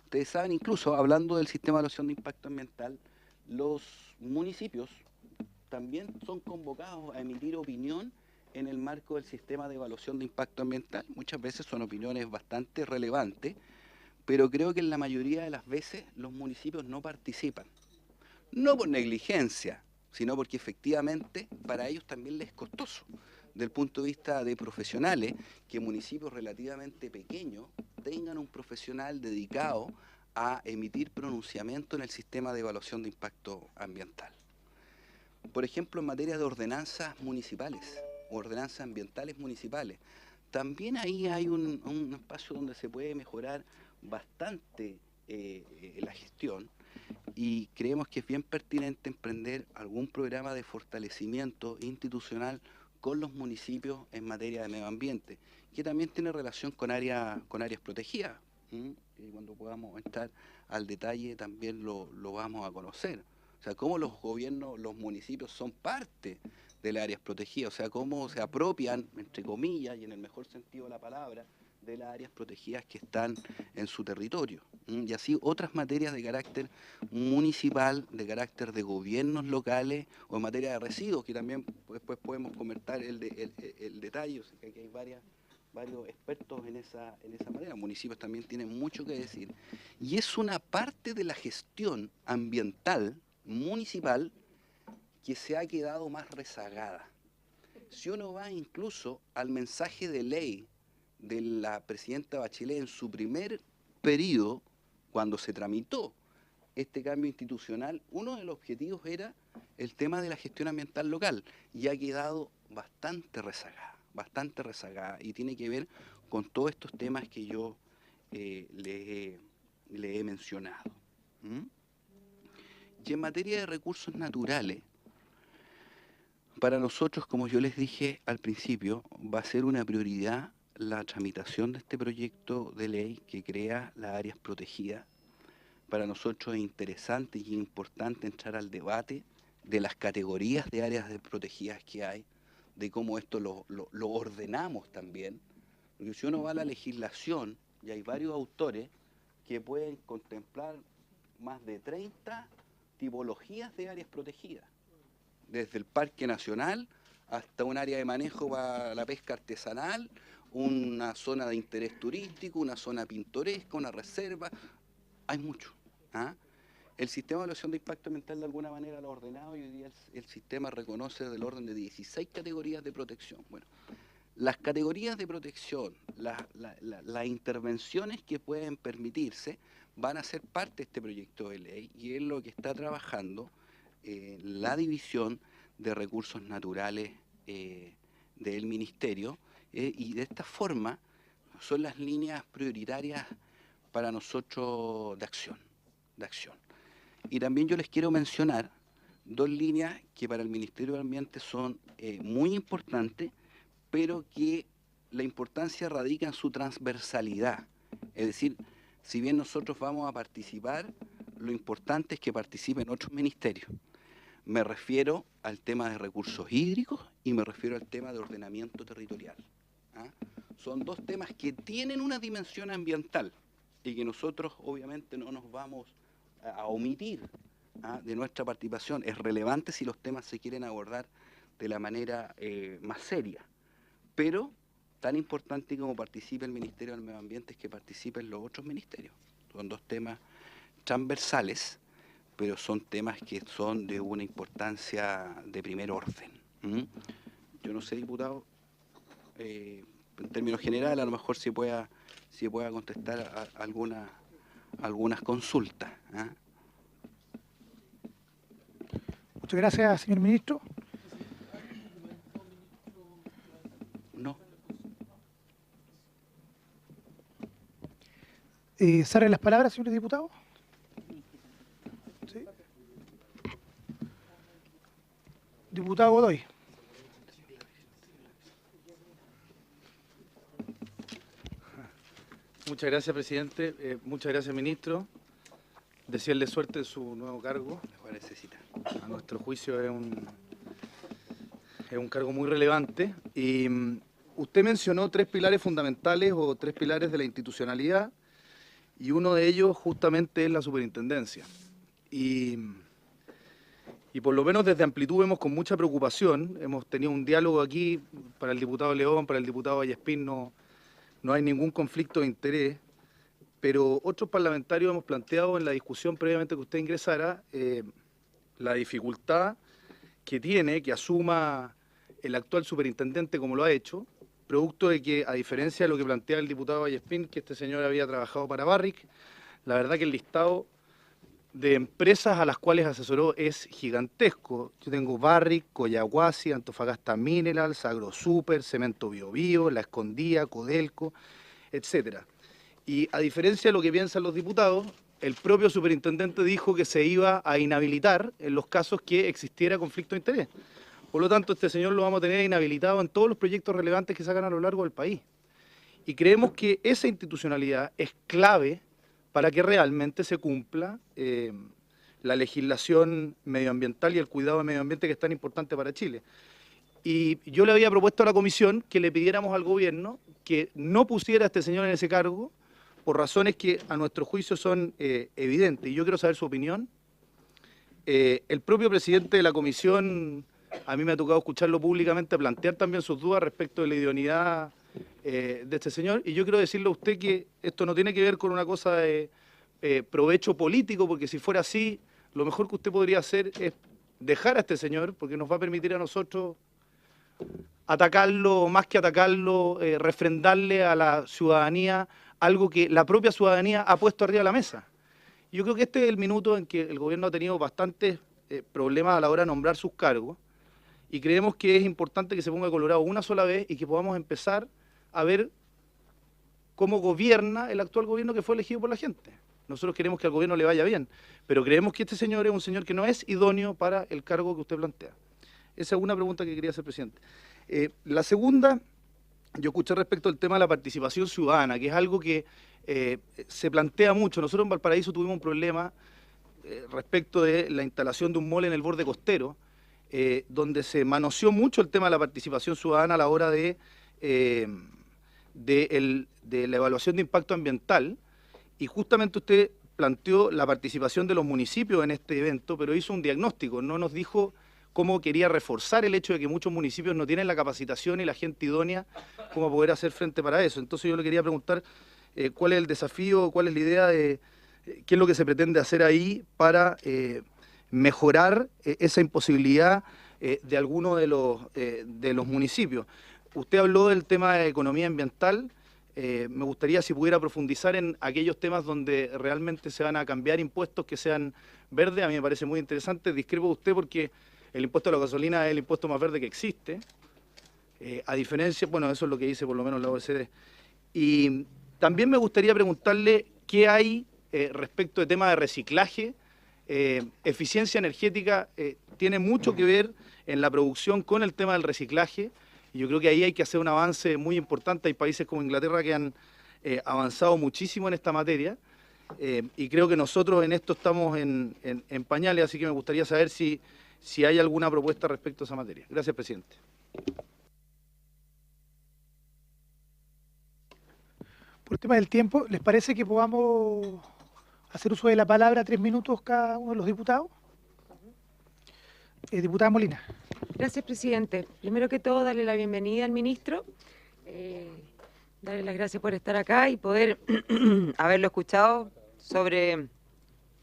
Ustedes saben, incluso hablando del sistema de evaluación de impacto ambiental, los municipios también son convocados a emitir opinión en el marco del sistema de evaluación de impacto ambiental. Muchas veces son opiniones bastante relevantes, pero creo que en la mayoría de las veces los municipios no participan. No por negligencia, sino porque efectivamente para ellos también les es costoso, del punto de vista de profesionales, que municipios relativamente pequeños tengan un profesional dedicado a emitir pronunciamiento en el sistema de evaluación de impacto ambiental. Por ejemplo, en materia de ordenanzas municipales, o ordenanzas ambientales municipales, también ahí hay un espacio donde se puede mejorar bastante la gestión, y creemos que es bien pertinente emprender algún programa de fortalecimiento institucional con los municipios en materia de medio ambiente, que también tiene relación con áreas protegidas. Y cuando podamos entrar al detalle también lo vamos a conocer. O sea, cómo los gobiernos, los municipios son parte de las áreas protegidas, o sea, cómo se apropian, entre comillas, y en el mejor sentido de la palabra, de las áreas protegidas que están en su territorio. Y así otras materias de carácter municipal, de carácter de gobiernos locales, o en materia de residuos, que también después podemos comentar el detalle, o sea, que aquí hay varios expertos en esa materia. Los municipios también tienen mucho que decir. Y es una parte de la gestión ambiental municipal que se ha quedado más rezagada. Si uno va incluso al mensaje de ley de la presidenta Bachelet en su primer periodo, cuando se tramitó este cambio institucional, uno de los objetivos era el tema de la gestión ambiental local, y ha quedado bastante rezagada, y tiene que ver con todos estos temas que yo le he mencionado. ¿Mm? Y en materia de recursos naturales, para nosotros, como yo les dije al principio, va a ser una prioridad la tramitación de este proyecto de ley que crea las áreas protegidas. Para nosotros es interesante y importante entrar al debate de las categorías de áreas protegidas que hay, de cómo esto lo ordenamos también. Porque si uno va a la legislación, y hay varios autores que pueden contemplar más de 30 tipologías de áreas protegidas, desde el Parque Nacional hasta un área de manejo para la pesca artesanal, una zona de interés turístico, una zona pintoresca, una reserva, hay mucho. ¿Ah? El sistema de evaluación de impacto ambiental de alguna manera lo ha ordenado y hoy día el sistema reconoce del orden de 16 categorías de protección. Bueno, las categorías de protección, las intervenciones que pueden permitirse van a ser parte de este proyecto de ley y es lo que está trabajando la División de Recursos Naturales del Ministerio y de esta forma son las líneas prioritarias para nosotros de acción. Y también yo les quiero mencionar dos líneas que para el Ministerio del Ambiente son muy importantes, pero que la importancia radica en su transversalidad. Es decir, si bien nosotros vamos a participar, lo importante es que participen otros ministerios. Me refiero al tema de recursos hídricos y me refiero al tema de ordenamiento territorial. ¿Ah? Son dos temas que tienen una dimensión ambiental y que nosotros obviamente no nos vamos a omitir de nuestra participación. Es relevante si los temas se quieren abordar de la manera más seria, pero tan importante como participe el Ministerio del Medio Ambiente es que participen los otros ministerios. Son dos temas transversales, pero son temas que son de una importancia de primer orden. Yo no sé, diputado, en términos generales, a lo mejor si pueda contestar a algunas consultas. ¿Ah? Muchas gracias, señor ministro. No. ¿Salen las palabras, señores diputados? ¿Sí? Diputado Godoy. Muchas gracias, presidente. Muchas gracias, ministro. Desearle suerte en su nuevo cargo. A nuestro juicio es un cargo muy relevante. Y usted mencionó tres pilares fundamentales o tres pilares de la institucionalidad y uno de ellos justamente es la superintendencia. Y por lo menos desde Amplitud vemos con mucha preocupación, hemos tenido un diálogo aquí para el diputado León, para el diputado Vallespín, no hay ningún conflicto de interés, pero otros parlamentarios hemos planteado en la discusión previamente que usted ingresara la dificultad que tiene que asuma el actual superintendente como lo ha hecho, producto de que, a diferencia de lo que plantea el diputado Vallespín, que este señor había trabajado para Barrick, la verdad que el listado de empresas a las cuales asesoró es gigantesco. Yo tengo Barrick, Coyahuasi, Antofagasta Minerals, AgroSuper, Cemento Biobío, La Escondida, Codelco, etcétera. Y a diferencia de lo que piensan los diputados, el propio superintendente dijo que se iba a inhabilitar en los casos que existiera conflicto de interés. Por lo tanto, este señor lo vamos a tener inhabilitado en todos los proyectos relevantes que se hagan a lo largo del país. Y creemos que esa institucionalidad es clave para que realmente se cumpla la legislación medioambiental y el cuidado del medio ambiente que es tan importante para Chile. Y yo le había propuesto a la comisión que le pidiéramos al gobierno que no pusiera a este señor en ese cargo por razones que a nuestro juicio son evidentes. Y yo quiero saber su opinión. El propio presidente de la comisión, a mí me ha tocado escucharlo públicamente plantear también sus dudas respecto de la idoneidad de este señor. Y yo quiero decirle a usted que esto no tiene que ver con una cosa de provecho político, porque si fuera así, lo mejor que usted podría hacer es dejar a este señor, porque nos va a permitir a nosotros atacarlo, más que atacarlo, refrendarle a la ciudadanía algo que la propia ciudadanía ha puesto arriba de la mesa. Yo creo que este es el minuto en que el gobierno ha tenido bastantes problemas a la hora de nombrar sus cargos y creemos que es importante que se ponga colorado una sola vez y que podamos empezar a ver cómo gobierna el actual gobierno que fue elegido por la gente. nosotros queremos que al gobierno le vaya bien, pero creemos que este señor es un señor que no es idóneo para el cargo que usted plantea. Esa es una pregunta que quería hacer, presidente. La segunda, yo escuché respecto al tema de la participación ciudadana, que es algo que se plantea mucho. Nosotros en Valparaíso tuvimos un problema respecto de la instalación de un mall en el borde costero, donde se manoseó mucho el tema de la participación ciudadana a la hora de la evaluación de impacto ambiental, y justamente usted planteó la participación de los municipios en este evento, pero hizo un diagnóstico, no nos dijo cómo quería reforzar el hecho de que muchos municipios no tienen la capacitación y la gente idónea como poder hacer frente para eso. Entonces yo le quería preguntar cuál es el desafío, cuál es la idea de qué es lo que se pretende hacer ahí para mejorar esa imposibilidad de algunos de los municipios. Usted habló del tema de economía ambiental. Me gustaría si pudiera profundizar en aquellos temas donde realmente se van a cambiar impuestos que sean verdes. A mí me parece muy interesante. Discrepo de usted porque el impuesto a la gasolina es el impuesto más verde que existe. A diferencia, bueno, eso es lo que dice por lo menos la OECD. Y también me gustaría preguntarle qué hay respecto de tema de reciclaje. Eficiencia energética tiene mucho que ver en la producción con el tema del reciclaje. Y yo creo que ahí hay que hacer un avance muy importante. Hay países como Inglaterra que han avanzado muchísimo en esta materia. Y creo que nosotros en esto estamos en pañales, así que me gustaría saber si hay alguna propuesta respecto a esa materia. Gracias, presidente. Por el tema del tiempo, ¿les parece que podamos hacer uso de la palabra 3 minutos cada uno de los diputados? Diputada Molina. Gracias, presidente. Primero que todo, darle la bienvenida al ministro, darle las gracias por estar acá y poder haberlo escuchado sobre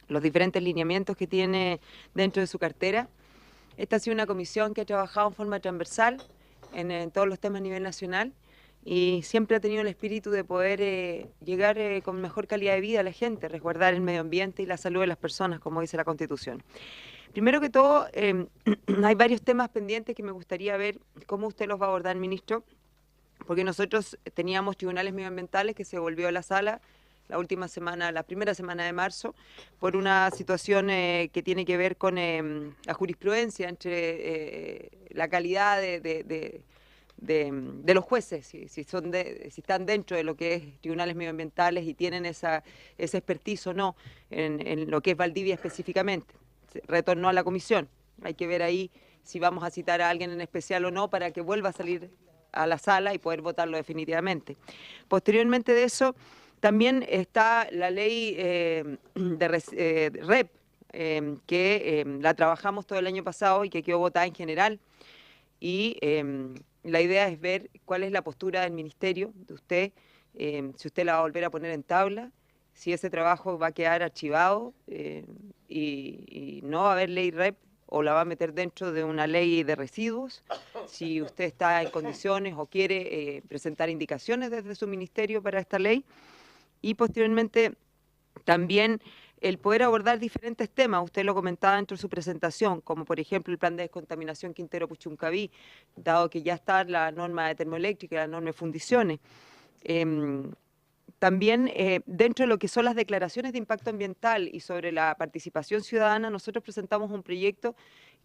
los diferentes lineamientos que tiene dentro de su cartera. Esta ha sido una comisión que ha trabajado en forma transversal en todos los temas a nivel nacional y siempre ha tenido el espíritu de poder llegar con mejor calidad de vida a la gente, resguardar el medio ambiente y la salud de las personas, como dice la Constitución. Primero que todo, hay varios temas pendientes que me gustaría ver cómo usted los va a abordar, ministro, porque nosotros teníamos tribunales medioambientales que se volvió a la sala la primera semana de marzo, por una situación que tiene que ver con la jurisprudencia entre la calidad de los jueces, si están dentro de lo que es tribunales medioambientales y tienen ese expertise o no en lo que es Valdivia específicamente. Retornó a la comisión. Hay que ver ahí si vamos a citar a alguien en especial o no para que vuelva a salir a la sala y poder votarlo definitivamente. Posteriormente de eso, también está la ley de REP, que la trabajamos todo el año pasado y que quedó votada en general. Y la idea es ver cuál es la postura del ministerio, de usted, si usted la va a volver a poner en tabla, si ese trabajo va a quedar archivado y no va a haber ley REP o la va a meter dentro de una ley de residuos, si usted está en condiciones o quiere presentar indicaciones desde su ministerio para esta ley. Y posteriormente también el poder abordar diferentes temas, usted lo comentaba dentro de su presentación, como por ejemplo el plan de descontaminación Quintero-Puchuncaví, dado que ya está la norma de termoeléctrica, la norma de fundiciones. También dentro de lo que son las declaraciones de impacto ambiental y sobre la participación ciudadana, nosotros presentamos un proyecto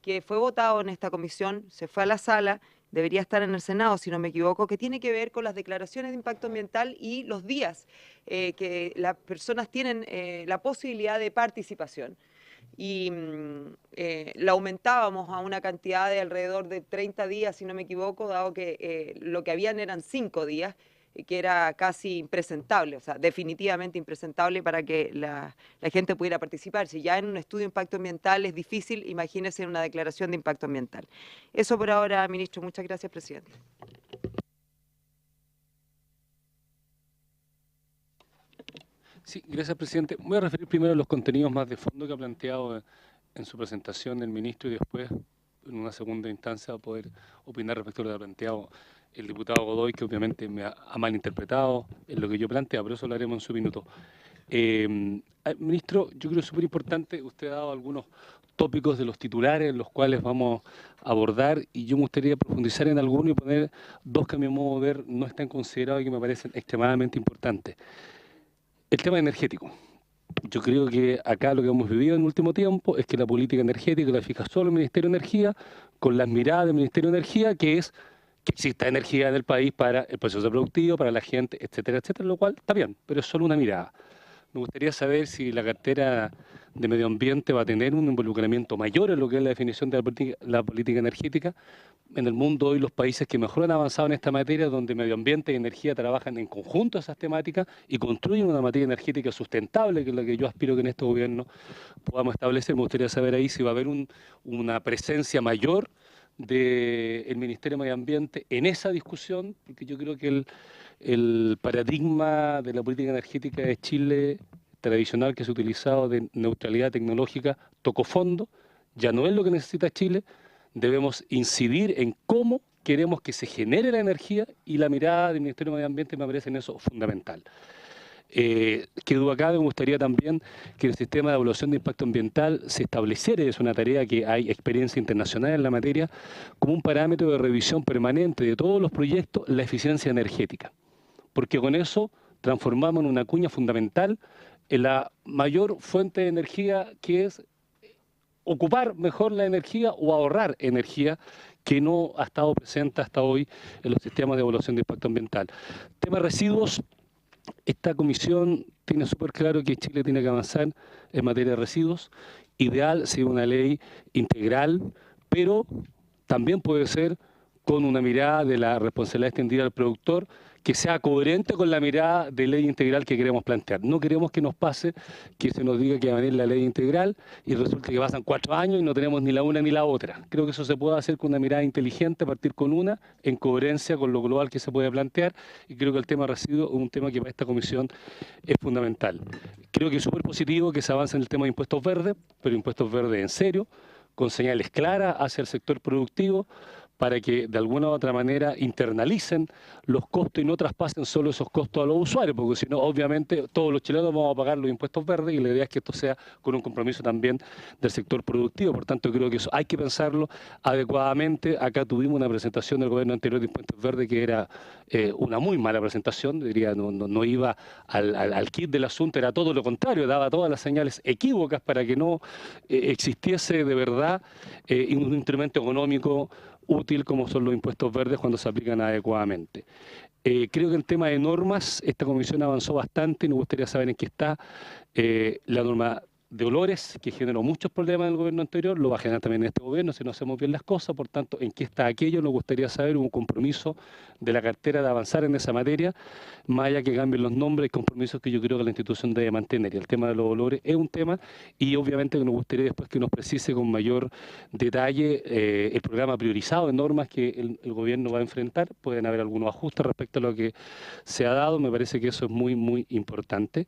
que fue votado en esta comisión, se fue a la sala, debería estar en el Senado, si no me equivoco, que tiene que ver con las declaraciones de impacto ambiental y los días que las personas tienen la posibilidad de participación. Y la aumentábamos a una cantidad de alrededor de 30 días, si no me equivoco, dado que lo que habían eran 5 días, que era casi impresentable, o sea, definitivamente impresentable para que la gente pudiera participar. Si ya en un estudio de impacto ambiental es difícil, imagínese en una declaración de impacto ambiental. Eso por ahora, ministro. Muchas gracias, presidente. Sí, gracias, presidente. Voy a referir primero a los contenidos más de fondo que ha planteado en su presentación el ministro y después, en una segunda instancia, poder opinar respecto a lo que ha planteado el diputado Godoy, que obviamente me ha malinterpretado en lo que yo plantea, pero eso lo haremos en su minuto. Ministro, yo creo que es súper importante, usted ha dado algunos tópicos de los titulares, los cuales vamos a abordar, y yo me gustaría profundizar en alguno y poner dos que a mi modo de ver no están considerados y que me parecen extremadamente importantes. El tema energético. Yo creo que acá lo que hemos vivido en el último tiempo es que la política energética la fija solo el Ministerio de Energía, con las miradas del Ministerio de Energía, que es que exista energía en el país para el proceso productivo, para la gente, etcétera, etcétera, lo cual está bien, pero es solo una mirada. Me gustaría saber si la cartera de medio ambiente va a tener un involucramiento mayor en lo que es la definición de la política energética. En el mundo hoy los países que mejor han avanzado en esta materia, donde medio ambiente y energía trabajan en conjunto esas temáticas y construyen una materia energética sustentable, que es la que yo aspiro que en este gobierno podamos establecer. Me gustaría saber ahí si va a haber una presencia mayor del Ministerio de Medio Ambiente en esa discusión, porque yo creo que el paradigma de la política energética de Chile tradicional que se ha utilizado de neutralidad tecnológica tocó fondo, ya no es lo que necesita Chile, debemos incidir en cómo queremos que se genere la energía y la mirada del Ministerio de Medio Ambiente me parece en eso fundamental. Que duda cabe, me gustaría también que el sistema de evaluación de impacto ambiental se estableciera, es una tarea que hay experiencia internacional en la materia, como un parámetro de revisión permanente de todos los proyectos, la eficiencia energética. Porque con eso transformamos en una cuña fundamental en la mayor fuente de energía, que es ocupar mejor la energía o ahorrar energía, que no ha estado presente hasta hoy en los sistemas de evaluación de impacto ambiental. Tema residuos. Esta comisión tiene súper claro que Chile tiene que avanzar en materia de residuos. Ideal sería una ley integral, pero también puede ser con una mirada de la responsabilidad extendida al productor, que sea coherente con la mirada de ley integral que queremos plantear. No queremos que nos pase que se nos diga que va a venir la ley integral y resulta que pasan 4 años y no tenemos ni la una ni la otra. Creo que eso se puede hacer con una mirada inteligente, partir con una, en coherencia con lo global que se puede plantear, y creo que el tema residuos es un tema que para esta comisión es fundamental. Creo que es súper positivo que se avance en el tema de impuestos verdes, pero impuestos verdes en serio, con señales claras hacia el sector productivo, para que de alguna u otra manera internalicen los costos y no traspasen solo esos costos a los usuarios, porque si no, obviamente, todos los chilenos vamos a pagar los impuestos verdes y la idea es que esto sea con un compromiso también del sector productivo. Por tanto, creo que eso hay que pensarlo adecuadamente. Acá tuvimos una presentación del gobierno anterior de impuestos verdes que era una muy mala presentación, diría, no iba al kit del asunto, era todo lo contrario, daba todas las señales equívocas para que no existiese de verdad un instrumento económico útil como son los impuestos verdes cuando se aplican adecuadamente. Creo que en tema de normas, esta comisión avanzó bastante y nos gustaría saber en qué está la norma de olores, que generó muchos problemas en el gobierno anterior, lo va a generar también en este gobierno si no hacemos bien las cosas. Por tanto, en qué está aquello, nos gustaría saber un compromiso de la cartera de avanzar en esa materia, más allá que cambien los nombres y compromisos que yo creo que la institución debe mantener. Y el tema de los olores es un tema, y obviamente que nos gustaría después que nos precise con mayor detalle el programa priorizado de normas que el gobierno va a enfrentar. Pueden haber algunos ajustes respecto a lo que se ha dado, me parece que eso es muy, muy importante.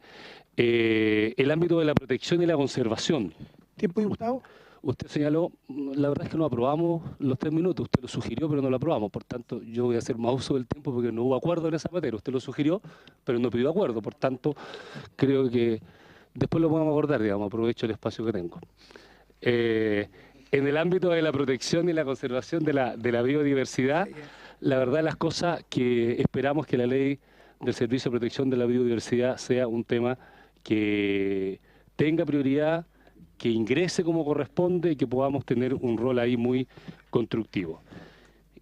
El ámbito de la protección y la conservación. ¿Tiempo, diputado? Usted señaló, la verdad es que no aprobamos los 3 minutos, usted lo sugirió, pero no lo aprobamos. Por tanto, yo voy a hacer más uso del tiempo porque no hubo acuerdo en esa materia. Usted lo sugirió, pero no pidió acuerdo. Por tanto, creo que después lo podemos abordar, digamos, aprovecho el espacio que tengo. En el ámbito de la protección y la conservación de la biodiversidad, la verdad las cosas que esperamos que la ley del Servicio de Protección de la Biodiversidad sea un tema que tenga prioridad, que ingrese como corresponde y que podamos tener un rol ahí muy constructivo.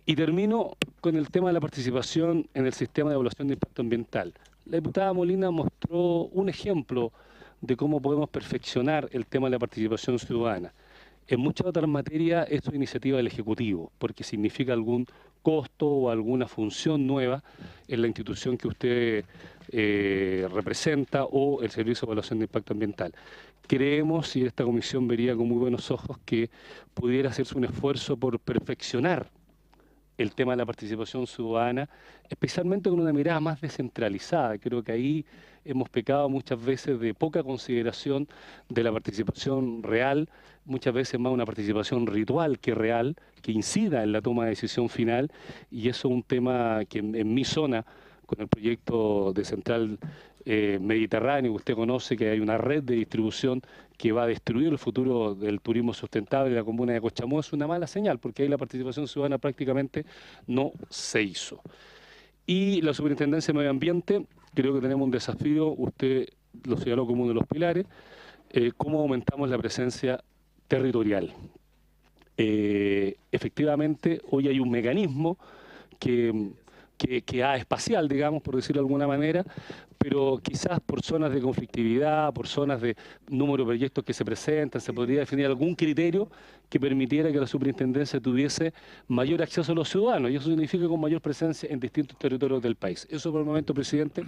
Y termino con el tema de la participación en el sistema de evaluación de impacto ambiental. La diputada Molina mostró un ejemplo de cómo podemos perfeccionar el tema de la participación ciudadana. En muchas otras materias esto es iniciativa del Ejecutivo, porque significa algún costo o alguna función nueva en la institución que usted representa o el Servicio de Evaluación de Impacto Ambiental. Creemos, y esta comisión vería con muy buenos ojos, que pudiera hacerse un esfuerzo por perfeccionar el tema de la participación ciudadana, especialmente con una mirada más descentralizada. Creo que ahí hemos pecado muchas veces de poca consideración de la participación real, muchas veces más una participación ritual que real, que incida en la toma de decisión final, y eso es un tema que en mi zona, con el proyecto de Central Mediterráneo, usted conoce que hay una red de distribución que va a destruir el futuro del turismo sustentable de la comuna de Cochamó, es una mala señal, porque ahí la participación ciudadana prácticamente no se hizo. Y la Superintendencia de Medio Ambiente, creo que tenemos un desafío, usted lo señaló como uno de los pilares, cómo aumentamos la presencia territorial. Efectivamente, hoy hay un mecanismo que espacial, digamos, por decirlo de alguna manera, pero quizás por zonas de conflictividad, por zonas de número de proyectos que se presentan, se podría definir algún criterio que permitiera que la superintendencia tuviese mayor acceso a los ciudadanos, y eso significa con mayor presencia en distintos territorios del país. Eso por el momento, presidente,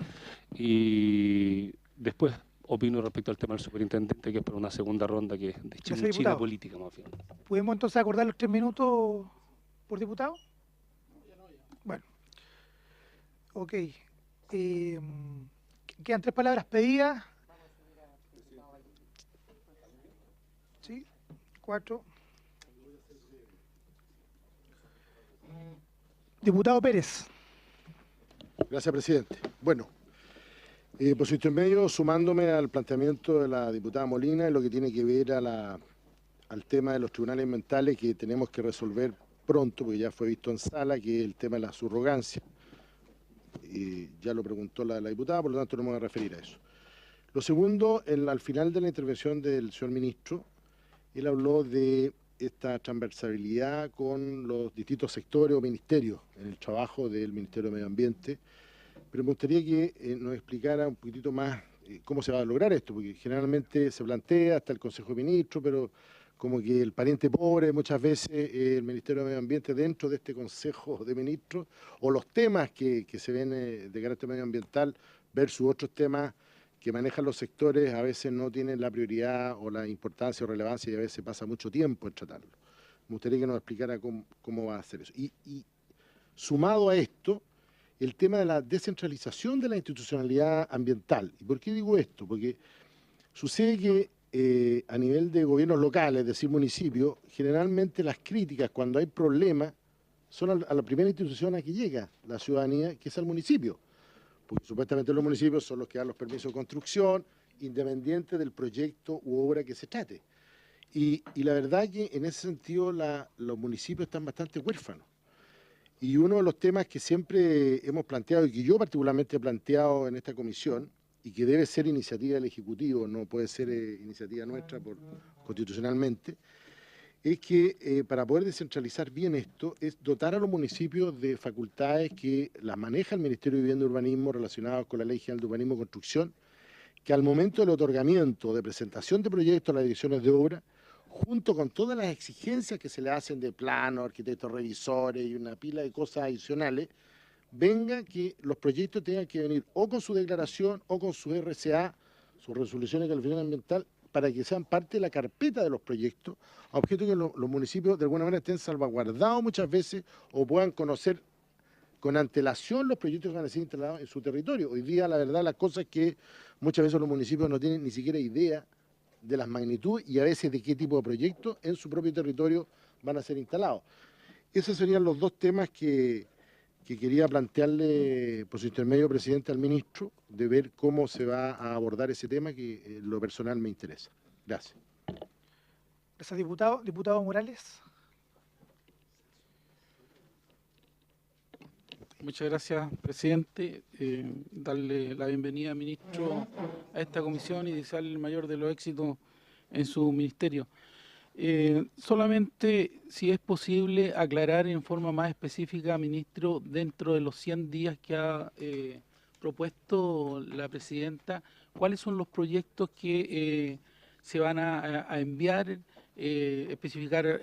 y después opino respecto al tema del superintendente, que es para una segunda ronda, que es de China política, más bien. ¿Podemos entonces acordar los 3 minutos por diputado? Bueno. Ok. Quedan 3 palabras pedidas. ¿Sí? 4. Diputado Pérez. Gracias, presidente. Bueno, por su intermedio, sumándome al planteamiento de la diputada Molina en lo que tiene que ver al tema de los tribunales mentales que tenemos que resolver pronto, porque ya fue visto en sala, que es el tema de la subrogancia. Ya lo preguntó la diputada, por lo tanto no me voy a referir a eso. Lo segundo, al final de la intervención del señor ministro, él habló de esta transversabilidad con los distintos sectores o ministerios en el trabajo del Ministerio de Medio Ambiente, pero me gustaría que nos explicara un poquitito más cómo se va a lograr esto, porque generalmente se plantea hasta el Consejo de Ministros, pero como que el pariente pobre muchas veces el Ministerio de Medio Ambiente dentro de este Consejo de Ministros, o los temas que se ven de carácter medioambiental versus otros temas que manejan los sectores, a veces no tienen la prioridad o la importancia o relevancia y a veces pasa mucho tiempo en tratarlo. Me gustaría que nos explicara cómo va a hacer eso. Y sumado a esto, el tema de la descentralización de la institucionalidad ambiental. ¿Y por qué digo esto? Porque sucede que a nivel de gobiernos locales, es decir, municipios, generalmente las críticas cuando hay problemas son a la primera institución a que llega la ciudadanía, que es al municipio. Porque supuestamente los municipios son los que dan los permisos de construcción, independiente del proyecto u obra que se trate. Y la verdad que en ese sentido los municipios están bastante huérfanos. Y uno de los temas que siempre hemos planteado, y que yo particularmente he planteado en esta comisión, y que debe ser iniciativa del Ejecutivo, no puede ser iniciativa nuestra constitucionalmente, es que para poder descentralizar bien esto, es dotar a los municipios de facultades que las maneja el Ministerio de Vivienda y Urbanismo relacionadas con la Ley General de Urbanismo y Construcción, que al momento del otorgamiento, de presentación de proyectos a las direcciones de obra, junto con todas las exigencias que se le hacen de plano, arquitectos revisores y una pila de cosas adicionales, venga que los proyectos tengan que venir o con su declaración o con su RCA, su resolución de calificación ambiental, para que sean parte de la carpeta de los proyectos, a objeto que los municipios de alguna manera estén salvaguardados muchas veces o puedan conocer con antelación los proyectos que van a ser instalados en su territorio. Hoy día, la verdad, las cosas es que muchas veces los municipios no tienen ni siquiera idea de las magnitudes y a veces de qué tipo de proyectos en su propio territorio van a ser instalados. Esos serían los 2 temas que quería plantearle por su intermedio, presidente, al ministro, de ver cómo se va a abordar ese tema que en lo personal me interesa. Gracias. Gracias, diputado. Diputado Morales. Muchas gracias, presidente. Darle la bienvenida, ministro, a esta comisión y desearle el mayor de los éxitos en su ministerio. Solamente, si es posible, aclarar en forma más específica, ministro, dentro de los 100 días que ha propuesto la presidenta, cuáles son los proyectos que se van a enviar, especificar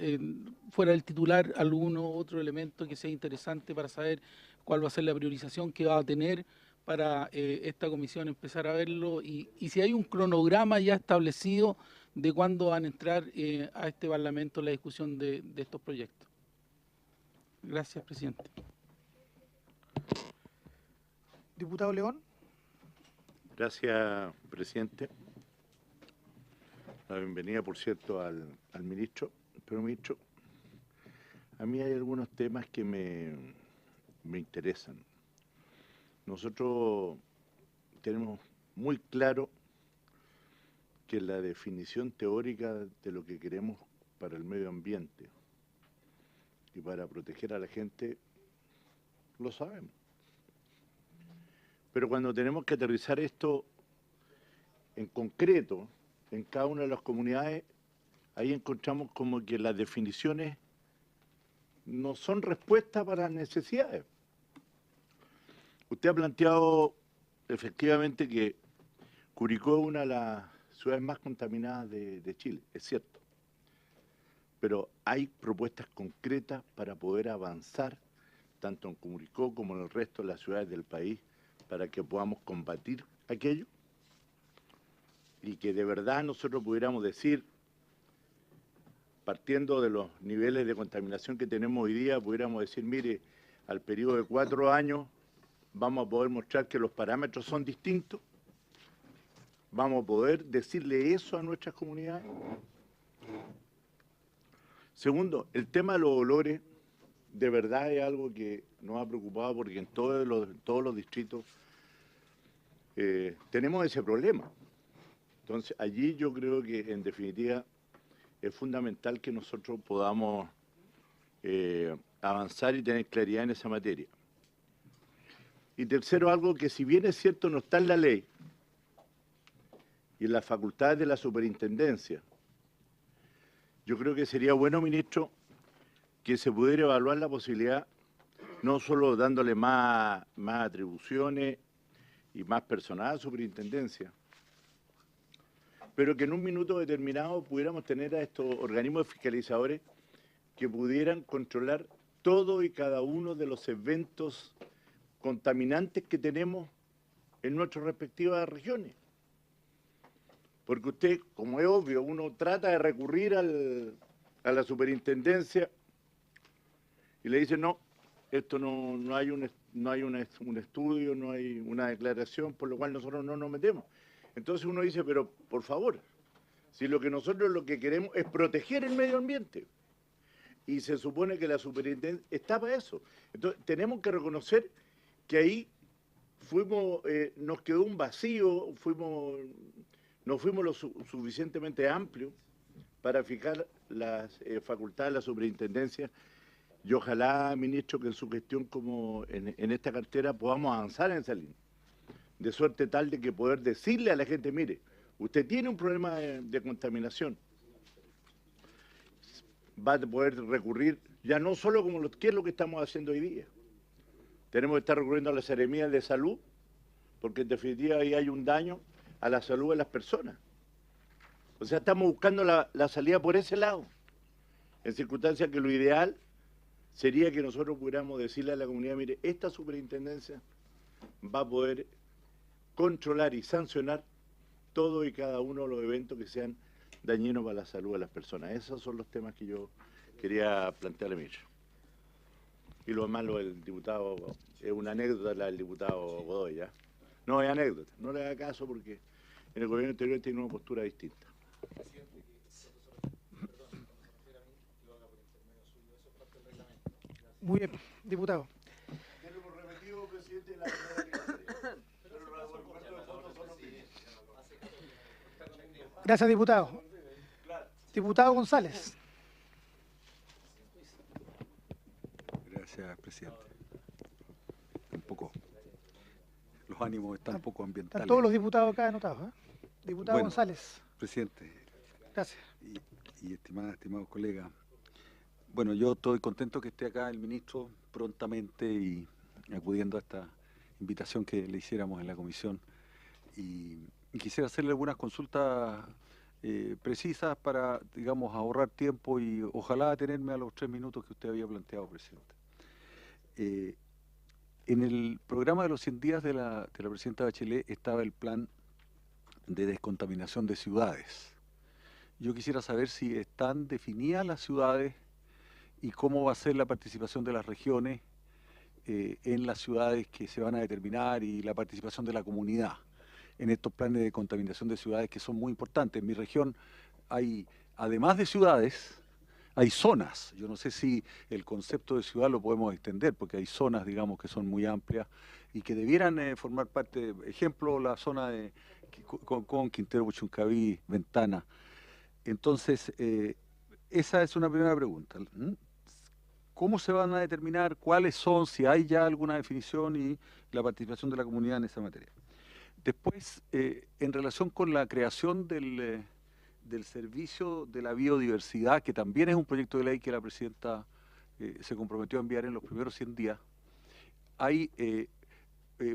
fuera del titular alguno otro elemento que sea interesante para saber cuál va a ser la priorización que va a tener para esta comisión empezar a verlo y si hay un cronograma ya establecido de cuándo van a entrar a este Parlamento la discusión de estos proyectos. Gracias, presidente. Diputado León. Gracias, presidente. La bienvenida, por cierto, al ministro. Pero, ministro, a mí hay algunos temas que me interesan. Nosotros tenemos muy claro que la definición teórica de lo que queremos para el medio ambiente y para proteger a la gente, lo sabemos. Pero cuando tenemos que aterrizar esto en concreto, en cada una de las comunidades, ahí encontramos como que las definiciones no son respuestas para las necesidades. Usted ha planteado efectivamente que Curicó es una de las ciudades más contaminadas de Chile, es cierto. Pero hay propuestas concretas para poder avanzar, tanto en Curicó como en el resto de las ciudades del país, para que podamos combatir aquello y que de verdad nosotros pudiéramos decir, partiendo de los niveles de contaminación que tenemos hoy día, pudiéramos decir, mire, al periodo de 4 años vamos a poder mostrar que los parámetros son distintos, vamos a poder decirle eso a nuestras comunidades. Segundo, el tema de los olores, de verdad es algo que nos ha preocupado porque en todos los distritos tenemos ese problema. Entonces, allí yo creo que, en definitiva, es fundamental que nosotros podamos avanzar y tener claridad en esa materia. Y tercero, algo que si bien es cierto no está en la ley y en las facultades de la superintendencia, yo creo que sería bueno, ministro, que se pudiera evaluar la posibilidad, no solo dándole más atribuciones y más personal a la superintendencia, pero que en un minuto determinado pudiéramos tener a estos organismos fiscalizadores que pudieran controlar todo y cada uno de los eventos contaminantes que tenemos en nuestras respectivas regiones. Porque usted, como es obvio, uno trata de recurrir a la superintendencia y le dice, no, esto no hay un estudio, no hay una declaración, por lo cual nosotros no nos metemos. Entonces uno dice, pero por favor, si nosotros lo que queremos es proteger el medio ambiente, y se supone que la superintendencia está para eso. Entonces tenemos que reconocer que ahí nos quedó un vacío, no fuimos lo suficientemente amplios para fijar las facultades de la superintendencia, y ojalá, ministro, que en su gestión como en esta cartera podamos avanzar en esa línea, de suerte tal de que poder decirle a la gente, mire, usted tiene un problema de contaminación, va a poder recurrir, ya no solo que es lo que estamos haciendo hoy día, tenemos que estar recurriendo a las seremías de salud, porque en definitiva ahí hay un daño a la salud de las personas. O sea, estamos buscando la salida por ese lado, en circunstancias que lo ideal sería que nosotros pudiéramos decirle a la comunidad, mire, esta superintendencia va a poder controlar y sancionar todo y cada uno de los eventos que sean dañinos para la salud de las personas. Esos son los temas que yo quería plantearle, ministro. Y lo demás, lo del diputado, es una anécdota la del diputado Godoy, ¿ya? No es anécdota, no le haga caso porque en el gobierno anterior tiene una postura distinta. Muy bien, diputado. Gracias, diputado. Diputado González. Gracias, presidente. Un poco, los ánimos están un poco ambientales. Están todos los diputados acá anotados, ¿eh? Diputado Bueno, González. Presidente. Gracias. Y estimados colegas. Bueno, yo estoy contento que esté acá el ministro prontamente y acudiendo a esta invitación que le hiciéramos en la comisión. Y quisiera hacerle algunas consultas precisas para, digamos, ahorrar tiempo y ojalá atenerme a los 3 minutos que usted había planteado, presidente. En el programa de los 100 días de la presidenta Bachelet estaba el plan de descontaminación de ciudades. Yo quisiera saber si están definidas las ciudades y cómo va a ser la participación de las regiones en las ciudades que se van a determinar y la participación de la comunidad en estos planes de contaminación de ciudades que son muy importantes. En mi región hay, además de ciudades, hay zonas. Yo no sé si el concepto de ciudad lo podemos extender, porque hay zonas, digamos, que son muy amplias y que debieran formar parte, ejemplo, la zona de con Quintero, Puchuncaví, Ventana. Entonces, esa es una primera pregunta. ¿Cómo se van a determinar cuáles son, si hay ya alguna definición y la participación de la comunidad en esa materia? Después, en relación con la creación del servicio de la biodiversidad, que también es un proyecto de ley que la presidenta se comprometió a enviar en los primeros 100 días, hay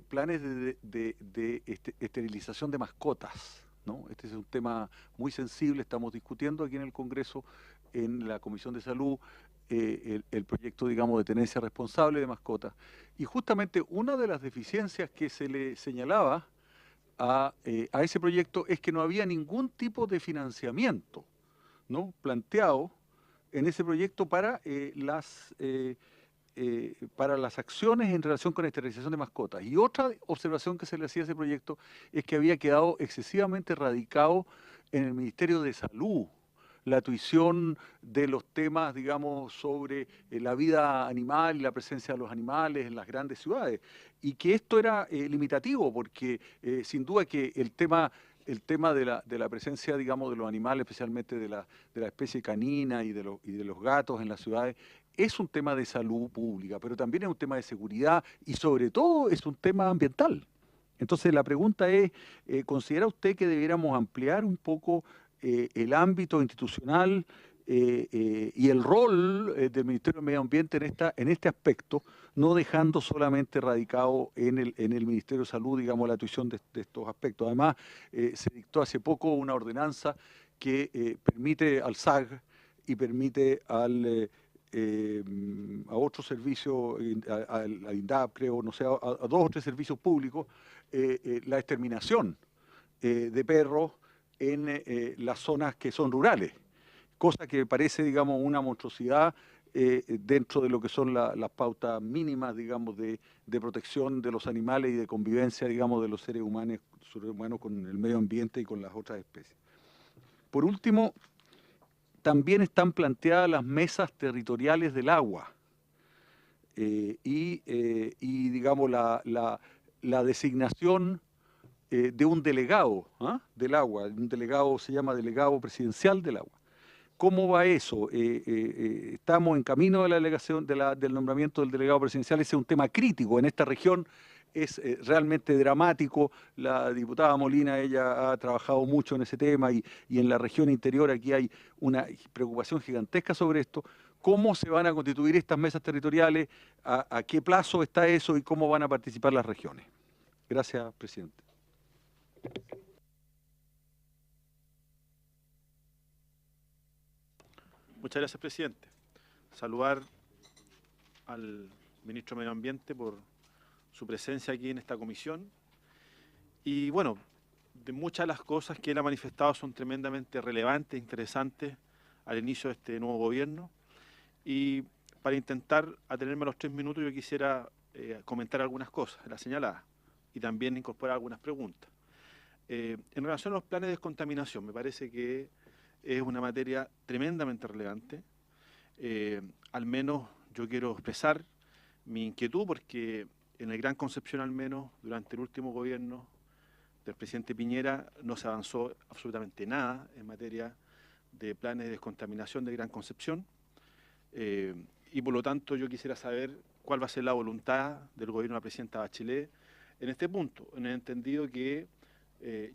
planes de esterilización de mascotas, ¿no? Este es un tema muy sensible, estamos discutiendo aquí en el Congreso, en la Comisión de Salud, el proyecto, digamos, de tenencia responsable de mascotas. Y justamente una de las deficiencias que se le señalaba a ese proyecto es que no había ningún tipo de financiamiento, ¿no?, planteado en ese proyecto para las acciones en relación con la esterilización de mascotas. Y otra observación que se le hacía a ese proyecto es que había quedado excesivamente radicado en el Ministerio de Salud la tuición de los temas, digamos, sobre la vida animal y la presencia de los animales en las grandes ciudades. Y que esto era limitativo, porque sin duda que el tema de la presencia, digamos, de los animales, especialmente de la especie canina y de los gatos en las ciudades, es un tema de salud pública, pero también es un tema de seguridad y sobre todo es un tema ambiental. Entonces la pregunta es, ¿considera usted que debiéramos ampliar un poco el ámbito institucional y el rol del Ministerio del Medio Ambiente en este aspecto, no dejando solamente radicado en el Ministerio de Salud, digamos, la tuición de estos aspectos? Además, se dictó hace poco una ordenanza que permite al SAG y permite a otro servicio, al INDAP, creo, no sé, a 2 o 3 servicios públicos, la exterminación de perros en las zonas que son rurales, cosa que parece, digamos, una monstruosidad dentro de lo que son las pautas mínimas, digamos, de protección de los animales y de convivencia, digamos, de los seres humanos con el medio ambiente y con las otras especies. Por último, también están planteadas las mesas territoriales del agua y digamos, la designación de un delegado del agua. Un delegado se llama delegado presidencial del agua. ¿Cómo va eso? Estamos en camino de la delegación, del nombramiento del delegado presidencial. Ese es un tema crítico en esta región. Es realmente dramático. La diputada Molina, ella ha trabajado mucho en ese tema y en la región interior aquí hay una preocupación gigantesca sobre esto. ¿Cómo se van a constituir estas mesas territoriales? ¿A qué plazo está eso y cómo van a participar las regiones? Gracias, presidente. Muchas gracias, presidente. Saludar al ministro de Medio Ambiente por su presencia aquí en esta comisión. Y bueno, de muchas de las cosas que él ha manifestado son tremendamente relevantes, interesantes al inicio de este nuevo gobierno. Y para intentar atenerme a los 3 minutos, yo quisiera comentar algunas cosas, las señaladas, y también incorporar algunas preguntas. En relación a los planes de descontaminación, me parece que es una materia tremendamente relevante. Al menos yo quiero expresar mi inquietud porque en el Gran Concepción, al menos durante el último gobierno del presidente Piñera, no se avanzó absolutamente nada en materia de planes de descontaminación de Gran Concepción. Y por lo tanto yo quisiera saber cuál va a ser la voluntad del gobierno de la presidenta Bachelet en este punto, en el entendido que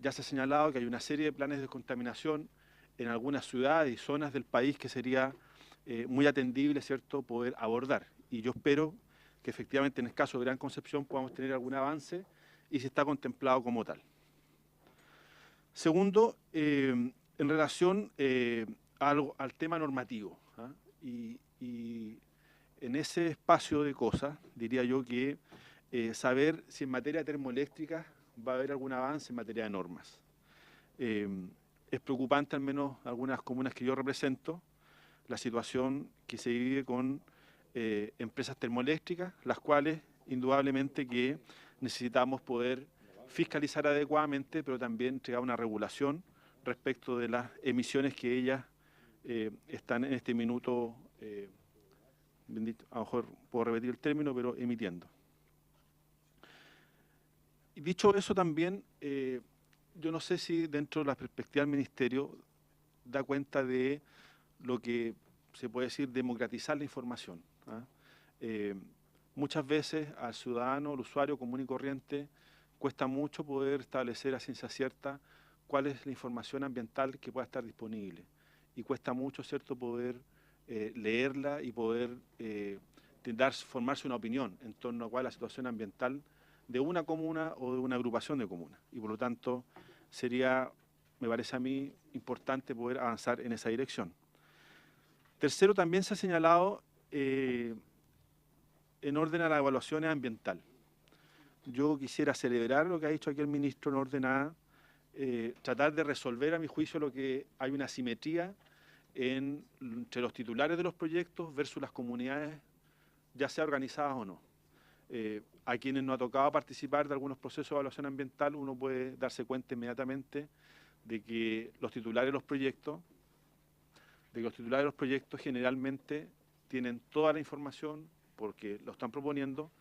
ya se ha señalado que hay una serie de planes de descontaminación en algunas ciudades y zonas del país que sería muy atendible, ¿cierto?, poder abordar. Y yo espero que efectivamente en el caso de Gran Concepción podamos tener algún avance y se está contemplado como tal. Segundo, en relación al tema normativo, y en ese espacio de cosas, diría yo que saber si en materia termoeléctrica va a haber algún avance en materia de normas. Es preocupante, al menos algunas comunas que yo represento, la situación que se vive con empresas termoeléctricas, las cuales indudablemente que necesitamos poder fiscalizar adecuadamente, pero también entregar una regulación respecto de las emisiones que ellas están en este minuto, a lo mejor puedo repetir el término, pero emitiendo. Y dicho eso también, yo no sé si dentro de la perspectiva del Ministerio da cuenta de lo que se puede decir democratizar la información. Muchas veces al ciudadano, al usuario común y corriente, cuesta mucho poder establecer a ciencia cierta cuál es la información ambiental que pueda estar disponible. Y cuesta mucho, ¿cierto?, poder leerla y poder formarse una opinión en torno a cuál es la situación ambiental de una comuna o de una agrupación de comunas. Y por lo tanto sería, me parece a mí, importante poder avanzar en esa dirección. Tercero, también se ha señalado en orden a las evaluaciones ambientales. Yo quisiera celebrar lo que ha dicho aquí el ministro en orden a tratar de resolver, a mi juicio, lo que hay una asimetría entre los titulares de los proyectos versus las comunidades, ya sea organizadas o no. A quienes nos ha tocado participar de algunos procesos de evaluación ambiental, uno puede darse cuenta inmediatamente de que los titulares de los proyectos, generalmente tienen toda la información porque lo están proponiendo,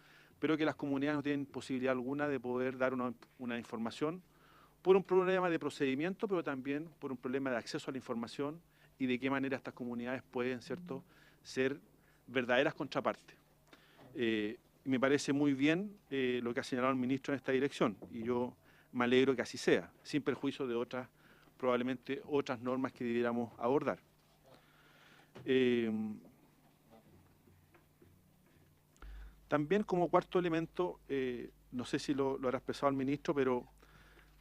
pero que las comunidades no tienen posibilidad alguna de poder dar una información por un problema de procedimiento, pero también por un problema de acceso a la información y de qué manera estas comunidades pueden, ¿cierto?, ser verdaderas contrapartes. Me parece muy bien lo que ha señalado el ministro en esta dirección, y yo me alegro que así sea, sin perjuicio de probablemente otras normas que debiéramos abordar. También como cuarto elemento, no sé si lo habrá expresado el ministro, pero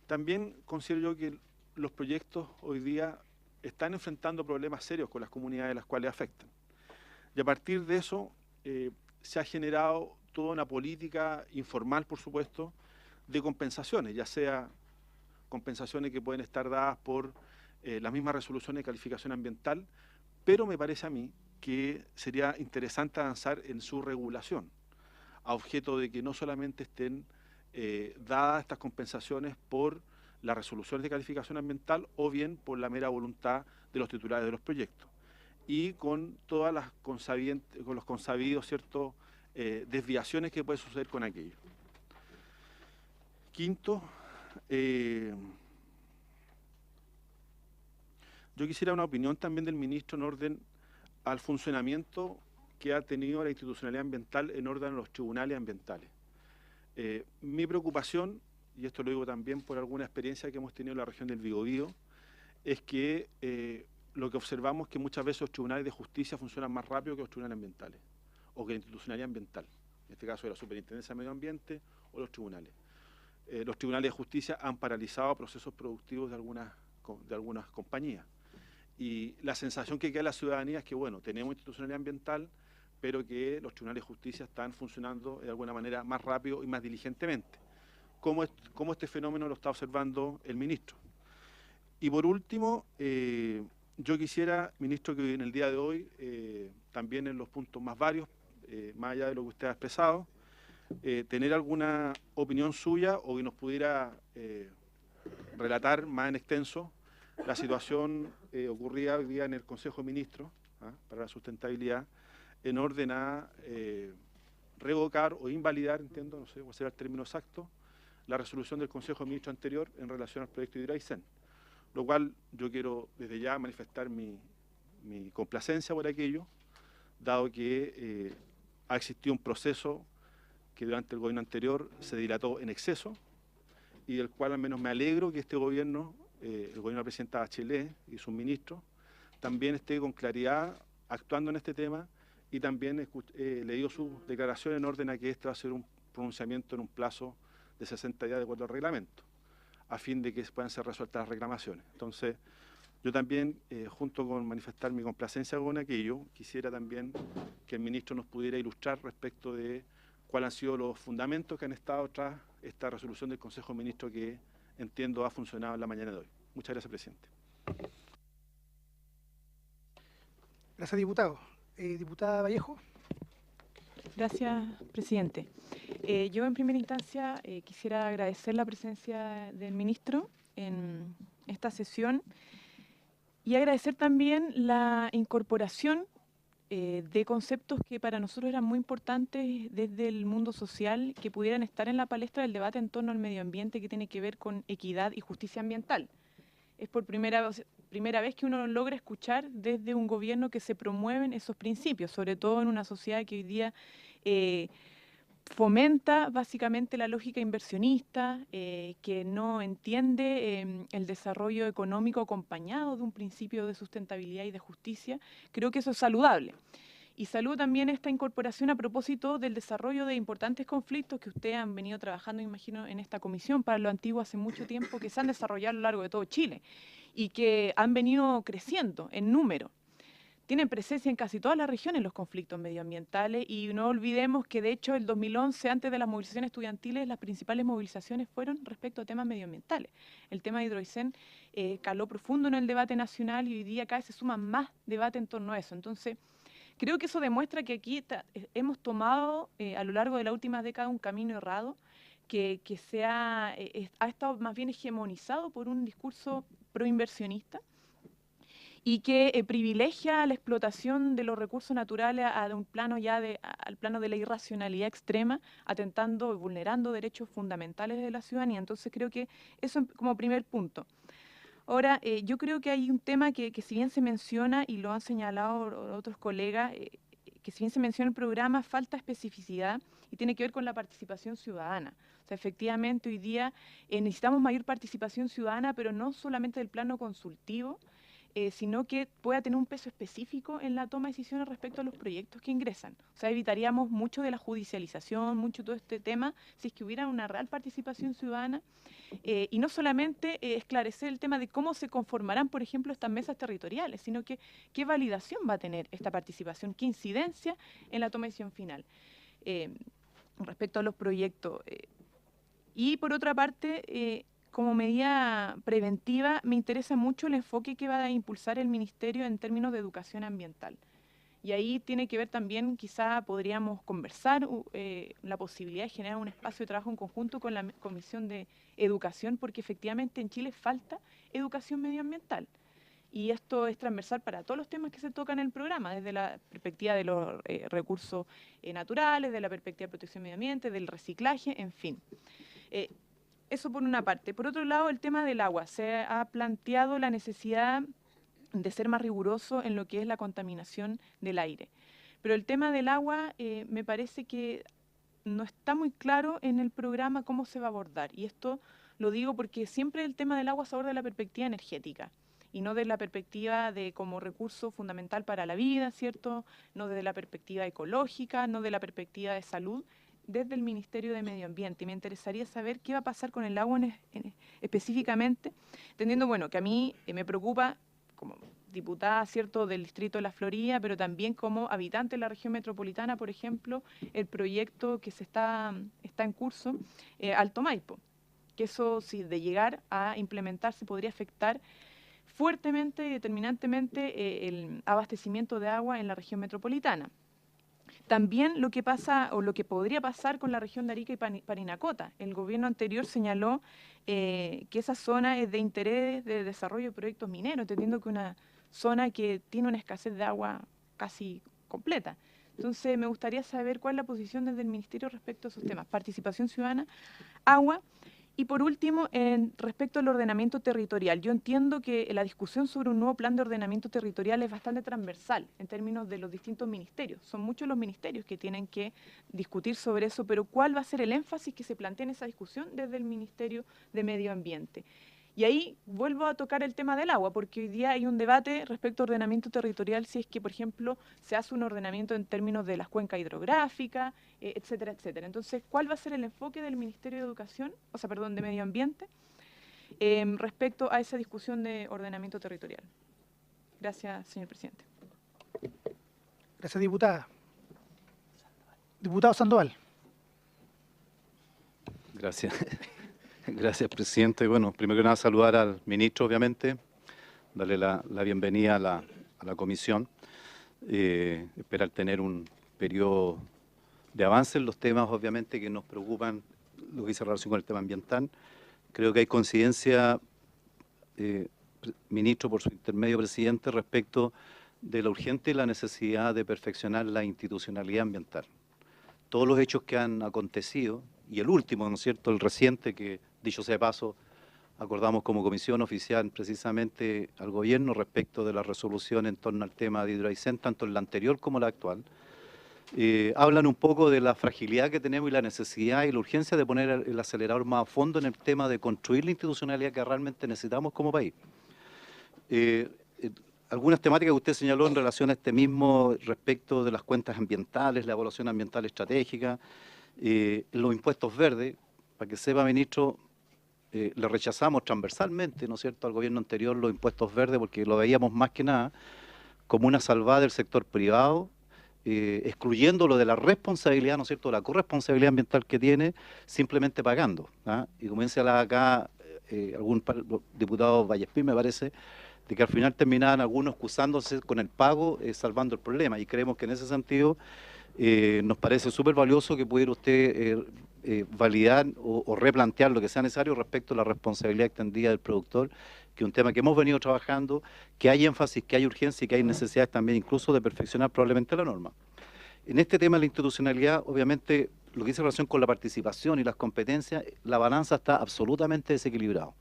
también considero yo que los proyectos hoy día están enfrentando problemas serios con las comunidades a las cuales afectan. Y a partir de eso se ha generado toda una política informal, por supuesto, de compensaciones, ya sea compensaciones que pueden estar dadas por las mismas resoluciones de calificación ambiental, pero me parece a mí que sería interesante avanzar en su regulación, a objeto de que no solamente estén dadas estas compensaciones por las resoluciones de calificación ambiental o bien por la mera voluntad de los titulares de los proyectos, y con todas las con los consabidos, ¿cierto?, desviaciones que puede suceder con aquello. Quinto, yo quisiera una opinión también del ministro en orden al funcionamiento que ha tenido la institucionalidad ambiental en orden a los tribunales ambientales. Mi preocupación, y esto lo digo también por alguna experiencia que hemos tenido en la región del Biobío, es que lo que observamos es que muchas veces los tribunales de justicia funcionan más rápido que los tribunales ambientales, o que la institucionalidad ambiental, en este caso de la Superintendencia de Medio Ambiente o los tribunales. Los tribunales de justicia han paralizado procesos productivos de algunas compañías. Y la sensación que queda en la ciudadanía es que, bueno, tenemos institucionalidad ambiental, pero que los tribunales de justicia están funcionando de alguna manera más rápido y más diligentemente. ¿Cómo este fenómeno lo está observando el ministro? Y por último, yo quisiera, ministro, que en el día de hoy, también en los puntos más varios, más allá de lo que usted ha expresado, tener alguna opinión suya o que nos pudiera relatar más en extenso la situación ocurrida hoy día en el Consejo de Ministros para la sustentabilidad, en orden a revocar o invalidar, entiendo, no sé cuál será el término exacto, la resolución del Consejo de Ministros anterior en relación al proyecto de Hidroaicén. Lo cual yo quiero desde ya manifestar mi complacencia por aquello, dado que ha existido un proceso que durante el gobierno anterior se dilató en exceso y del cual al menos me alegro que este gobierno, el gobierno de la presidenta Bachelet y sus ministros, también esté con claridad actuando en este tema, y también he leído su declaración en orden a que este va a ser un pronunciamiento en un plazo de 60 días de acuerdo al reglamento, a fin de que puedan ser resueltas las reclamaciones. Entonces, yo también, junto con manifestar mi complacencia con aquello, quisiera también que el ministro nos pudiera ilustrar respecto de cuáles han sido los fundamentos que han estado tras esta resolución del Consejo de Ministros que entiendo ha funcionado en la mañana de hoy. Muchas gracias, presidente. Gracias, diputado. Diputada Vallejo. Gracias, presidente. Yo en primera instancia quisiera agradecer la presencia del ministro en esta sesión y agradecer también la incorporación de conceptos que para nosotros eran muy importantes desde el mundo social, que pudieran estar en la palestra del debate en torno al medio ambiente, que tiene que ver con equidad y justicia ambiental. Es por primera vez que uno logra escuchar desde un gobierno que se promueven esos principios, sobre todo en una sociedad que hoy día fomenta básicamente la lógica inversionista, que no entiende el desarrollo económico acompañado de un principio de sustentabilidad y de justicia. Creo que eso es saludable. Y saludo también esta incorporación a propósito del desarrollo de importantes conflictos que ustedes han venido trabajando, imagino, en esta comisión para lo antiguo hace mucho tiempo, que se han desarrollado a lo largo de todo Chile y que han venido creciendo en número. Tienen presencia en casi todas las regiones los conflictos medioambientales y no olvidemos que de hecho el 2011, antes de las movilizaciones estudiantiles, las principales movilizaciones fueron respecto a temas medioambientales. El tema de Hidroaicén caló profundo en el debate nacional y hoy día cada vez se suma más debate en torno a eso. Entonces, creo que eso demuestra que aquí hemos tomado a lo largo de la última década un camino errado que ha estado más bien hegemonizado por un discurso proinversionista y que privilegia la explotación de los recursos naturales a un plano al plano de la irracionalidad extrema, atentando y vulnerando derechos fundamentales de la ciudadanía. Entonces creo que eso como primer punto. Ahora, yo creo que hay un tema que si bien se menciona, y lo han señalado otros colegas, que si bien se menciona el programa, falta especificidad y tiene que ver con la participación ciudadana. O sea, efectivamente, hoy día necesitamos mayor participación ciudadana, pero no solamente del plano consultivo, sino que pueda tener un peso específico en la toma de decisiones respecto a los proyectos que ingresan. O sea, evitaríamos mucho de la judicialización, mucho de todo este tema, si es que hubiera una real participación ciudadana, y no solamente esclarecer el tema de cómo se conformarán, por ejemplo, estas mesas territoriales, sino que qué validación va a tener esta participación, qué incidencia en la toma de decisión final respecto a los proyectos. Y por otra parte, como medida preventiva, me interesa mucho el enfoque que va a impulsar el Ministerio en términos de educación ambiental. Y ahí tiene que ver también, quizá podríamos conversar la posibilidad de generar un espacio de trabajo en conjunto con la Comisión de Educación, porque efectivamente en Chile falta educación medioambiental. Y esto es transversal para todos los temas que se tocan en el programa, desde la perspectiva de los recursos naturales, de la perspectiva de protección del medio ambiente, del reciclaje, en fin. Eso por una parte. Por otro lado, el tema del agua. Se ha planteado la necesidad de ser más riguroso en lo que es la contaminación del aire. Pero el tema del agua me parece que no está muy claro en el programa cómo se va a abordar. Y esto lo digo porque siempre el tema del agua se aborda desde la perspectiva energética y no desde la perspectiva de como recurso fundamental para la vida, ¿cierto? No desde la perspectiva ecológica, no desde la perspectiva de salud, desde el Ministerio de Medio Ambiente. Y me interesaría saber qué va a pasar con el agua específicamente, entendiendo, bueno, que a mí me preocupa como diputada, ¿cierto?, del Distrito de la Florida, pero también como habitante de la región metropolitana, por ejemplo, el proyecto que está en curso, Alto Maipo, que eso, si de llegar a implementarse, podría afectar fuertemente y determinantemente el abastecimiento de agua en la región metropolitana. También lo que pasa o lo que podría pasar con la región de Arica y Parinacota. El gobierno anterior señaló que esa zona es de interés de desarrollo de proyectos mineros, entendiendo que una zona que tiene una escasez de agua casi completa. Entonces, me gustaría saber cuál es la posición desde el Ministerio respecto a esos temas. Participación ciudadana, agua. Y por último, respecto al ordenamiento territorial, yo entiendo que la discusión sobre un nuevo plan de ordenamiento territorial es bastante transversal en términos de los distintos ministerios. Son muchos los ministerios que tienen que discutir sobre eso, pero ¿cuál va a ser el énfasis que se plantea en esa discusión desde el Ministerio de Medio Ambiente? Y ahí vuelvo a tocar el tema del agua, porque hoy día hay un debate respecto a ordenamiento territorial, si es que, por ejemplo, se hace un ordenamiento en términos de las cuencas hidrográficas, etcétera, etcétera. Entonces, ¿cuál va a ser el enfoque del Ministerio de Educación, de Medio Ambiente, respecto a esa discusión de ordenamiento territorial? Gracias, señor presidente. Gracias, diputada. Diputado Sandoval. Gracias. Gracias, presidente. Bueno, primero que nada saludar al ministro, obviamente, darle la bienvenida a la comisión, esperar tener un periodo de avance en los temas, obviamente, que nos preocupan, lo que dice relación con el tema ambiental. Creo que hay coincidencia, ministro, por su intermedio, presidente, respecto de la urgente y la necesidad de perfeccionar la institucionalidad ambiental. Todos los hechos que han acontecido, y el último, ¿no es cierto?, el reciente, que dicho sea de paso, acordamos como comisión oficial precisamente al gobierno respecto de la resolución en torno al tema de Hidroaicén, tanto en la anterior como la actual, hablan un poco de la fragilidad que tenemos y la necesidad y la urgencia de poner el acelerador más a fondo en el tema de construir la institucionalidad que realmente necesitamos como país. Algunas temáticas que usted señaló en relación a este mismo respecto de las cuentas ambientales, la evaluación ambiental estratégica, los impuestos verdes, para que sepa, ministro, le rechazamos transversalmente, ¿no es cierto?, al gobierno anterior los impuestos verdes porque lo veíamos más que nada como una salvada del sector privado, excluyéndolo de la responsabilidad, ¿no es cierto?, la corresponsabilidad ambiental que tiene, simplemente pagando. Y como dice acá algún diputado Vallespín, me parece, de que al final terminaban algunos excusándose con el pago, salvando el problema. Y creemos que en ese sentido nos parece súper valioso que pudiera usted validar o replantear lo que sea necesario respecto a la responsabilidad extendida del productor, que es un tema que hemos venido trabajando, que hay énfasis, que hay urgencia y que hay necesidades también incluso de perfeccionar probablemente la norma. En este tema de la institucionalidad, obviamente, lo que dice relación con la participación y las competencias, la balanza está absolutamente desequilibrada.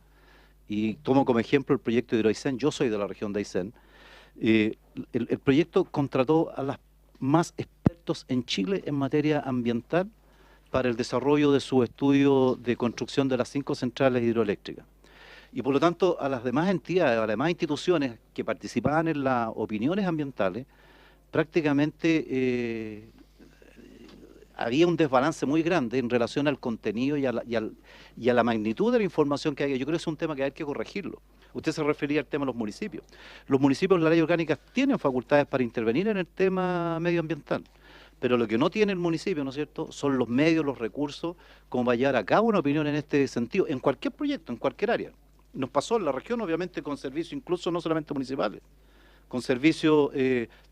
Y tomo como ejemplo el proyecto de Hidroaicén. Yo soy de la región de Aysén. El proyecto contrató a los más expertos en Chile en materia ambiental para el desarrollo de su estudio de construcción de las 5 centrales hidroeléctricas. Y por lo tanto, a las demás entidades, a las demás instituciones que participaban en las opiniones ambientales, prácticamente había un desbalance muy grande en relación al contenido y a la magnitud de la información que hay. Yo creo que es un tema que hay que corregirlo. Usted se refería al tema de los municipios. Los municipios, la ley orgánica, tienen facultades para intervenir en el tema medioambiental, pero lo que no tiene el municipio, ¿no es cierto?, son los medios, los recursos, como para llevar a cabo una opinión en este sentido, en cualquier proyecto, en cualquier área. Nos pasó en la región, obviamente, con servicios, incluso no solamente municipales, con servicios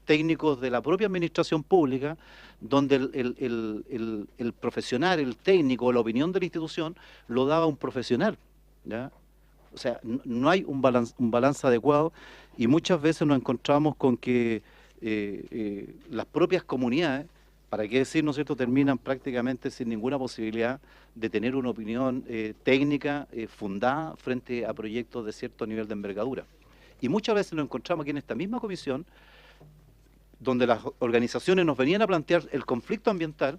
técnicos de la propia administración pública, donde el profesional, el técnico, la opinión de la institución, lo daba un profesional, ¿ya? O sea, no hay un balance adecuado y muchas veces nos encontramos con que las propias comunidades, para qué decir, ¿no es cierto?, terminan prácticamente sin ninguna posibilidad de tener una opinión técnica fundada frente a proyectos de cierto nivel de envergadura. Y muchas veces nos encontramos aquí en esta misma comisión, donde las organizaciones nos venían a plantear el conflicto ambiental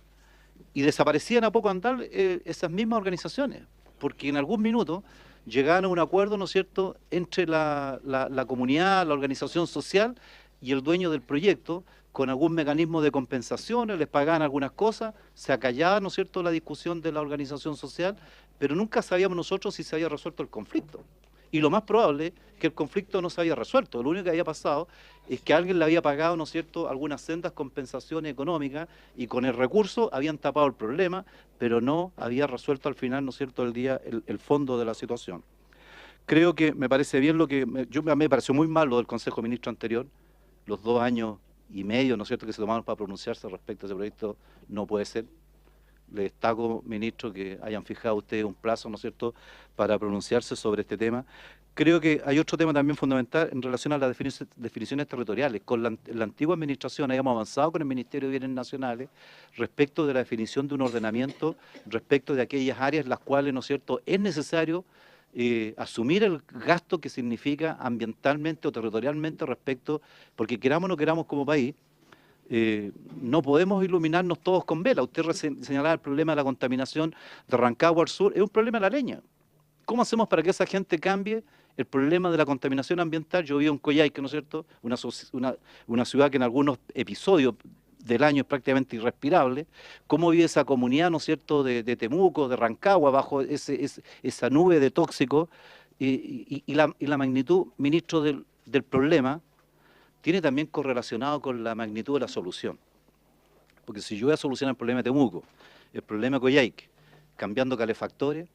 y desaparecían a poco andar esas mismas organizaciones, porque en algún minuto llegaban a un acuerdo, ¿no es cierto?, entre la comunidad, la organización social y el dueño del proyecto, con algún mecanismo de compensaciones, les pagaban algunas cosas, se acallaba, ¿no es cierto?, la discusión de la organización social, pero nunca sabíamos nosotros si se había resuelto el conflicto. Y lo más probable es que el conflicto no se había resuelto. Lo único que había pasado es que alguien le había pagado, ¿no es cierto?, algunas sendas compensaciones económicas y con el recurso habían tapado el problema, pero no había resuelto al final, ¿no es cierto?, el fondo de la situación. Creo que me parece bien lo que... a mí me pareció muy mal lo del Consejo de Ministros anterior, los 2 años y medio, ¿no es cierto?, que se tomaron para pronunciarse respecto a ese proyecto, no puede ser. Le destaco, ministro, que hayan fijado ustedes un plazo, ¿no es cierto?, para pronunciarse sobre este tema. Creo que hay otro tema también fundamental en relación a las definiciones territoriales. Con la antigua administración habíamos avanzado con el Ministerio de Bienes Nacionales respecto de la definición de un ordenamiento, respecto de aquellas áreas en las cuales, ¿no es cierto?, es necesario asumir el gasto que significa ambientalmente o territorialmente respecto, porque queramos o no queramos como país, no podemos iluminarnos todos con vela. Usted señalaba el problema de la contaminación de Rancagua al sur, es un problema de la leña. ¿Cómo hacemos para que esa gente cambie el problema de la contaminación ambiental? Yo vivo en Coyhaique, ¿no es cierto?, una ciudad que en algunos episodios del año es prácticamente irrespirable. ¿Cómo vive esa comunidad, ¿no es cierto?, de Temuco, de Rancagua, bajo esa nube de tóxicos? Y la magnitud, ministro, del problema tiene también correlacionado con la magnitud de la solución. Porque si yo voy a solucionar el problema de Temuco, el problema de Coyhaique, cambiando calefactores,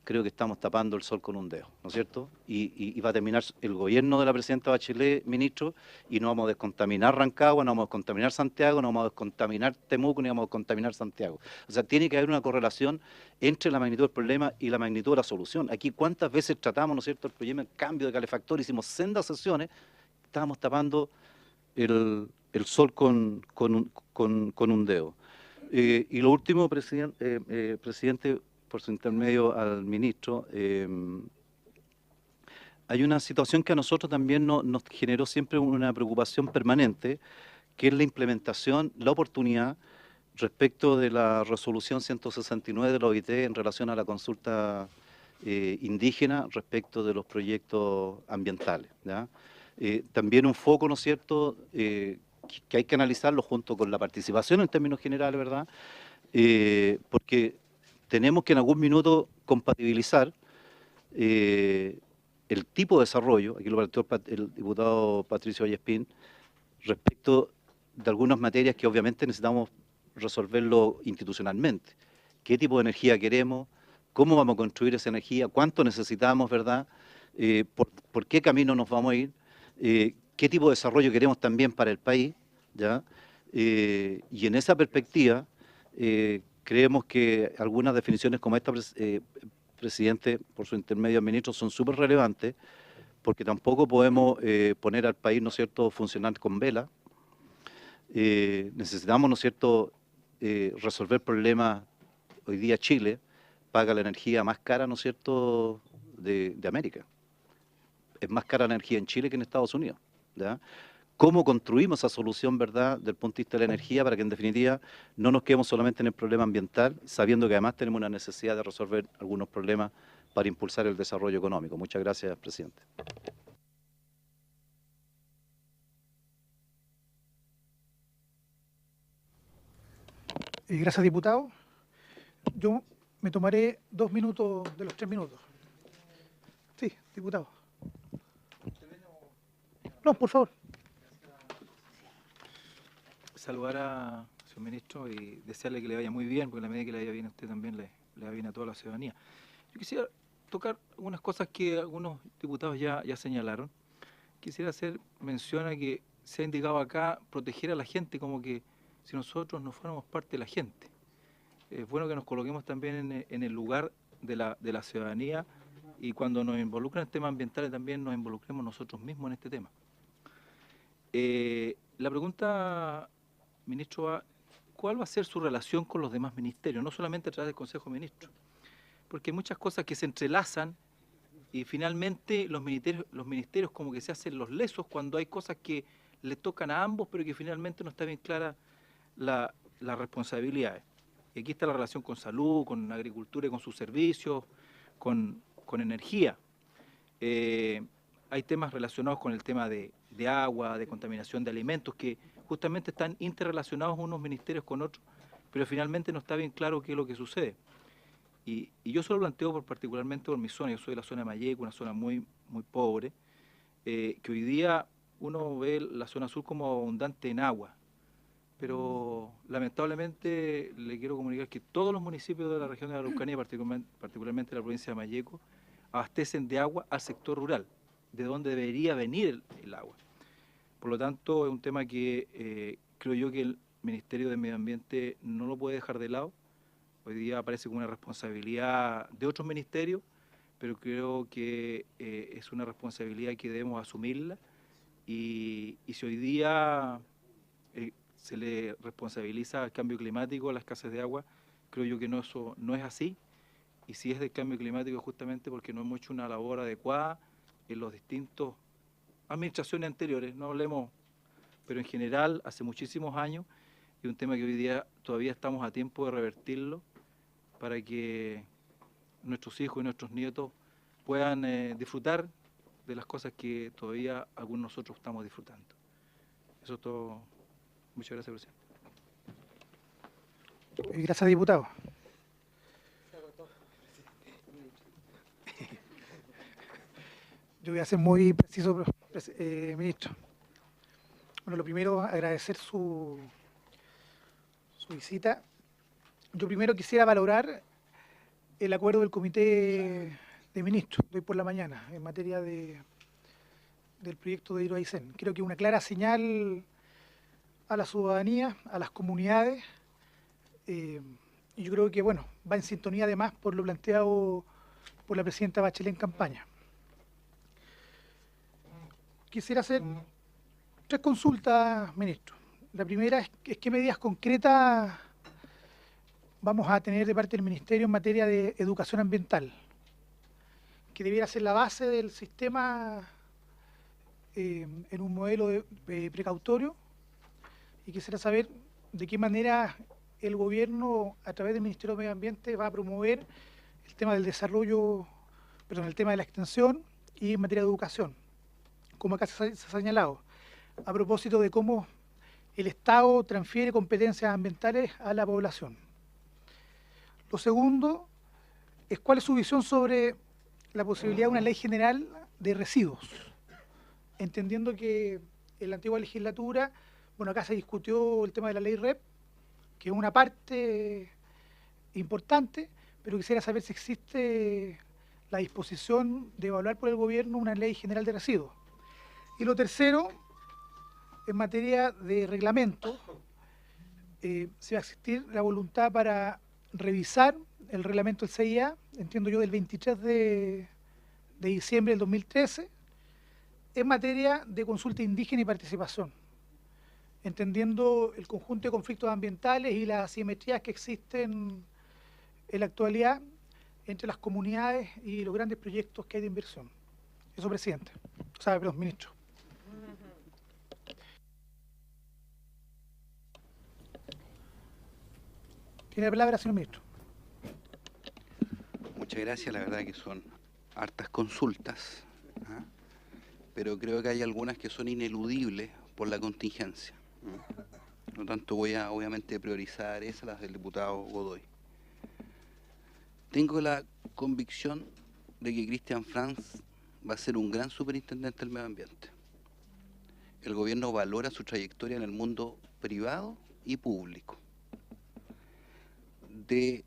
creo que estamos tapando el sol con un dedo, ¿no es cierto? Y va a terminar el gobierno de la presidenta Bachelet, ministro, y no vamos a descontaminar Rancagua, no vamos a descontaminar Santiago, no vamos a descontaminar Temuco, ni vamos a descontaminar Santiago. O sea, tiene que haber una correlación entre la magnitud del problema y la magnitud de la solución. Aquí, ¿cuántas veces tratamos, ¿no es cierto?, el problema del cambio de calefactor? Hicimos sendas sesiones, estábamos tapando el sol con un dedo. Y lo último, presidente, por su intermedio al ministro, hay una situación que a nosotros también nos generó siempre una preocupación permanente, que es la implementación, la oportunidad respecto de la resolución 169 de la OIT en relación a la consulta indígena respecto de los proyectos ambientales, ¿ya? También un foco, ¿no es cierto?, que hay que analizarlo junto con la participación en términos generales, ¿verdad?, porque tenemos que en algún minuto compatibilizar el tipo de desarrollo, aquí lo planteó el diputado Patricio Vallespín, respecto de algunas materias que obviamente necesitamos resolverlo institucionalmente. ¿Qué tipo de energía queremos? ¿Cómo vamos a construir esa energía? ¿Cuánto necesitamos, verdad? ¿Por qué camino nos vamos a ir? ¿Qué tipo de desarrollo queremos también para el país? ¿Ya? Y en esa perspectiva, creemos que algunas definiciones como esta, presidente, por su intermedio al ministro, son súper relevantes, porque tampoco podemos poner al país, ¿no es cierto?, funcionar con vela. Necesitamos, ¿no es cierto?, resolver problemas. Hoy día Chile paga la energía más cara, ¿no es cierto?, de América. Es más cara la energía en Chile que en Estados Unidos, ¿ya? ¿Cómo construimos esa solución, verdad, del punto de vista de la energía, para que en definitiva no nos quedemos solamente en el problema ambiental, sabiendo que además tenemos una necesidad de resolver algunos problemas para impulsar el desarrollo económico? Muchas gracias, presidente. Gracias, diputado. Yo me tomaré 2 minutos de los 3 minutos. Sí, diputado. No, por favor. Saludar a su ministro y desearle que le vaya muy bien, porque en la medida que le vaya bien a usted también le va bien a toda la ciudadanía. Yo quisiera tocar algunas cosas que algunos diputados ya señalaron. Quisiera hacer mención a que se ha indicado acá proteger a la gente, como que si nosotros no fuéramos parte de la gente. Es bueno que nos coloquemos también en el lugar de la ciudadanía, y cuando nos involucran en temas ambientales también nos involucremos nosotros mismos en este tema. La pregunta, ministro, ¿cuál va a ser su relación con los demás ministerios? No solamente a través del Consejo de Ministros, porque hay muchas cosas que se entrelazan y finalmente los ministerios como que se hacen los lesos cuando hay cosas que le tocan a ambos, pero que finalmente no está bien clara las responsabilidades. Y aquí está la relación con salud, con agricultura y con sus servicios, con energía. Hay temas relacionados con el tema de agua, de contaminación de alimentos, que justamente están interrelacionados unos ministerios con otros, pero finalmente no está bien claro qué es lo que sucede. Y yo se lo planteo particularmente por mi zona. Yo soy de la zona de Malleco, una zona muy pobre, que hoy día uno ve la zona sur como abundante en agua, pero lamentablemente le quiero comunicar que todos los municipios de la región de la Araucanía, particularmente la provincia de Malleco, abastecen de agua al sector rural, de donde debería venir el agua. Por lo tanto, es un tema que creo yo que el Ministerio de Medio Ambiente no lo puede dejar de lado. Hoy día aparece como una responsabilidad de otros ministerios, pero creo que es una responsabilidad que debemos asumirla, y si hoy día se le responsabiliza al cambio climático, a la escasez de agua, creo yo que eso no es así, y si es del cambio climático es justamente porque no hemos hecho una labor adecuada en los distintos administraciones anteriores, no hablemos, pero en general hace muchísimos años, y un tema que hoy día todavía estamos a tiempo de revertirlo para que nuestros hijos y nuestros nietos puedan disfrutar de las cosas que todavía algunos de nosotros estamos disfrutando. Eso es todo. Muchas gracias, presidente. Gracias, diputado. Yo voy a ser muy preciso, ministro. Bueno, lo primero, agradecer su visita. Yo primero quisiera valorar el acuerdo del Comité de Ministros de hoy por la mañana en materia del proyecto de Hidroaicén. Creo que es una clara señal a la ciudadanía, a las comunidades, y yo creo que, bueno, va en sintonía además por lo planteado por la presidenta Bachelet en campaña. Quisiera hacer 3 consultas, ministro. La primera es qué medidas concretas vamos a tener de parte del Ministerio en materia de educación ambiental, que debiera ser la base del sistema en un modelo precautorio, y quisiera saber de qué manera el gobierno, a través del Ministerio de Medio Ambiente, va a promover el tema del desarrollo, perdón, el tema de la extensión y en materia de educación, como acá se ha señalado, a propósito de cómo el Estado transfiere competencias ambientales a la población. Lo segundo es cuál es su visión sobre la posibilidad de una ley general de residuos, entendiendo que en la antigua legislatura, bueno, acá se discutió el tema de la ley REP, que es una parte importante, pero quisiera saber si existe la disposición de evaluar por el gobierno una ley general de residuos. Y lo tercero, en materia de reglamento, si va a existir la voluntad para revisar el reglamento del CIA, entiendo yo, del 23 de diciembre del 2013, en materia de consulta indígena y participación, entendiendo el conjunto de conflictos ambientales y las asimetrías que existen en la actualidad entre las comunidades y los grandes proyectos que hay de inversión. Eso, presidente. O sea, perdón, ministro. Tiene la palabra, señor ministro. Muchas gracias, la verdad que son hartas consultas, ¿ah? Pero creo que hay algunas que son ineludibles por la contingencia. Por lo tanto, voy a obviamente priorizar esas, las del diputado Godoy. Tengo la convicción de que Cristian Franz va a ser un gran superintendente del medio ambiente. El gobierno valora su trayectoria en el mundo privado y público. De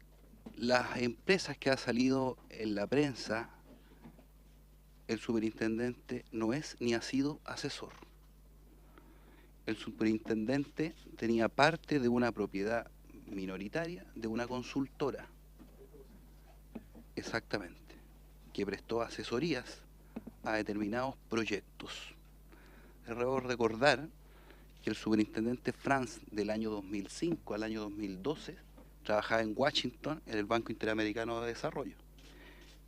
las empresas que ha salido en la prensa, el superintendente no es ni ha sido asesor. El superintendente tenía parte de una propiedad minoritaria de una consultora, exactamente, que prestó asesorías a determinados proyectos. Debo recordar que el superintendente Franz del año 2005 al año 2012 trabajaba en Washington en el Banco Interamericano de Desarrollo,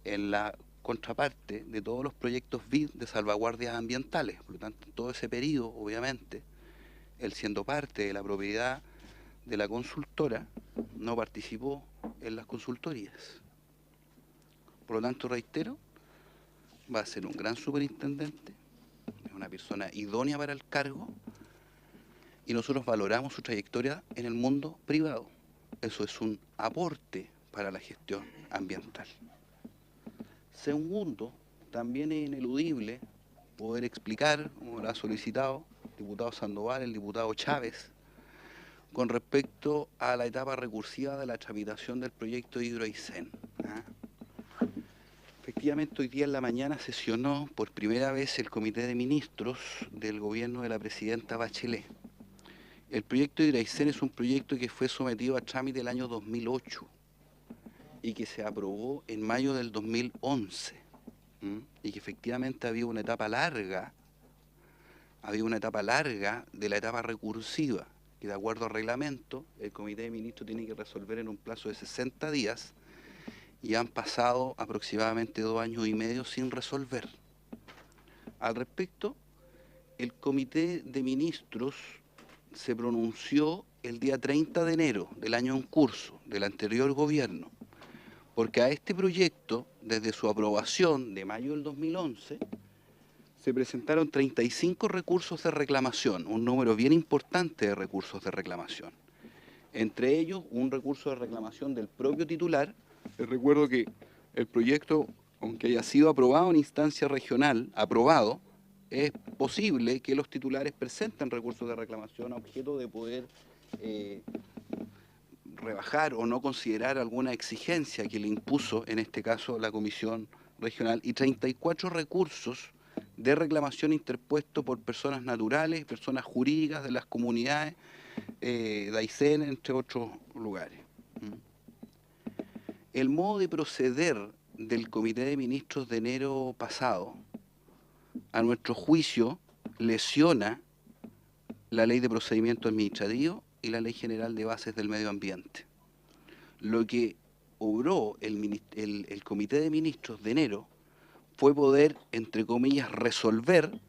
en la contraparte de todos los proyectos BID de salvaguardias ambientales. Por lo tanto, en todo ese periodo, obviamente, él siendo parte de la propiedad de la consultora, no participó en las consultorías. Por lo tanto, reitero, va a ser un gran superintendente, es una persona idónea para el cargo, y nosotros valoramos su trayectoria en el mundo privado. Eso es un aporte para la gestión ambiental. Segundo, también es ineludible poder explicar, como lo ha solicitado el diputado Sandoval, el diputado Chávez, con respecto a la etapa recursiva de la tramitación del proyecto de Hidroaicén. Efectivamente, hoy día en la mañana sesionó por primera vez el Comité de Ministros del gobierno de la presidenta Bachelet. El proyecto de Hidroaicén es un proyecto que fue sometido a trámite el año 2008 y que se aprobó en mayo del 2011, y que efectivamente había una etapa larga de la etapa recursiva, que de acuerdo al reglamento, el Comité de Ministros tiene que resolver en un plazo de 60 días, y han pasado aproximadamente 2 años y medio sin resolver. Al respecto, el Comité de Ministros se pronunció el día 30 de enero del año en curso, del anterior gobierno, porque a este proyecto, desde su aprobación de mayo del 2011, se presentaron 35 recursos de reclamación, un número bien importante de recursos de reclamación. Entre ellos, un recurso de reclamación del propio titular. Les recuerdo que el proyecto, aunque haya sido aprobado en instancia regional, es posible que los titulares presenten recursos de reclamación a objeto de poder rebajar o no considerar alguna exigencia que le impuso, en este caso, la Comisión Regional, y 34 recursos de reclamación interpuestos por personas naturales, personas jurídicas de las comunidades de Aysén, entre otros lugares. El modo de proceder del Comité de Ministros de enero pasado, a nuestro juicio, lesiona la Ley de Procedimiento Administrativo y la Ley General de Bases del Medio Ambiente. Lo que obró el Comité de Ministros de enero fue poder, entre comillas, resolver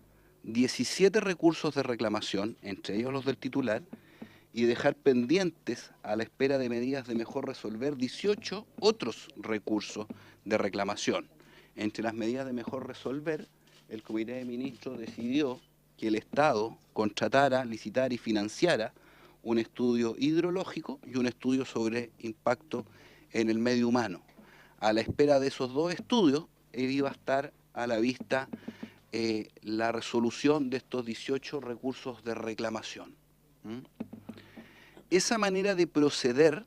17 recursos de reclamación, entre ellos los del titular, y dejar pendientes, a la espera de medidas de mejor resolver, 18 otros recursos de reclamación. Entre las medidas de mejor resolver, el Comité de Ministros decidió que el Estado contratara, licitara y financiara un estudio hidrológico y un estudio sobre impacto en el medio humano. A la espera de esos dos estudios, iba a estar a la vista la resolución de estos 18 recursos de reclamación. Esa manera de proceder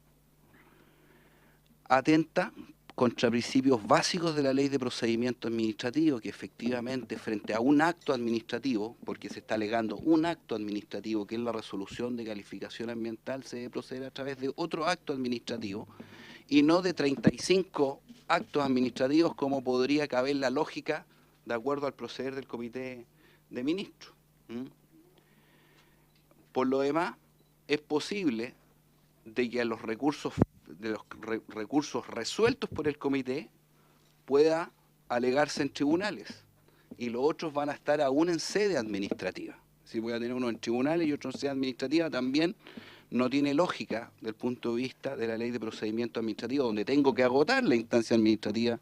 atenta contra principios básicos de la Ley de Procedimiento Administrativo, que efectivamente frente a un acto administrativo, porque se está alegando un acto administrativo, que es la resolución de calificación ambiental, se debe proceder a través de otro acto administrativo y no de 35 actos administrativos como podría caber la lógica de acuerdo al proceder del Comité de Ministros. Por lo demás, es posible de que a los recursos resueltos por el comité pueda alegarse en tribunales y los otros van a estar aún en sede administrativa. Si voy a tener uno en tribunales y otro en sede administrativa, también no tiene lógica desde el punto de vista de la Ley de Procedimiento Administrativo, donde tengo que agotar la instancia administrativa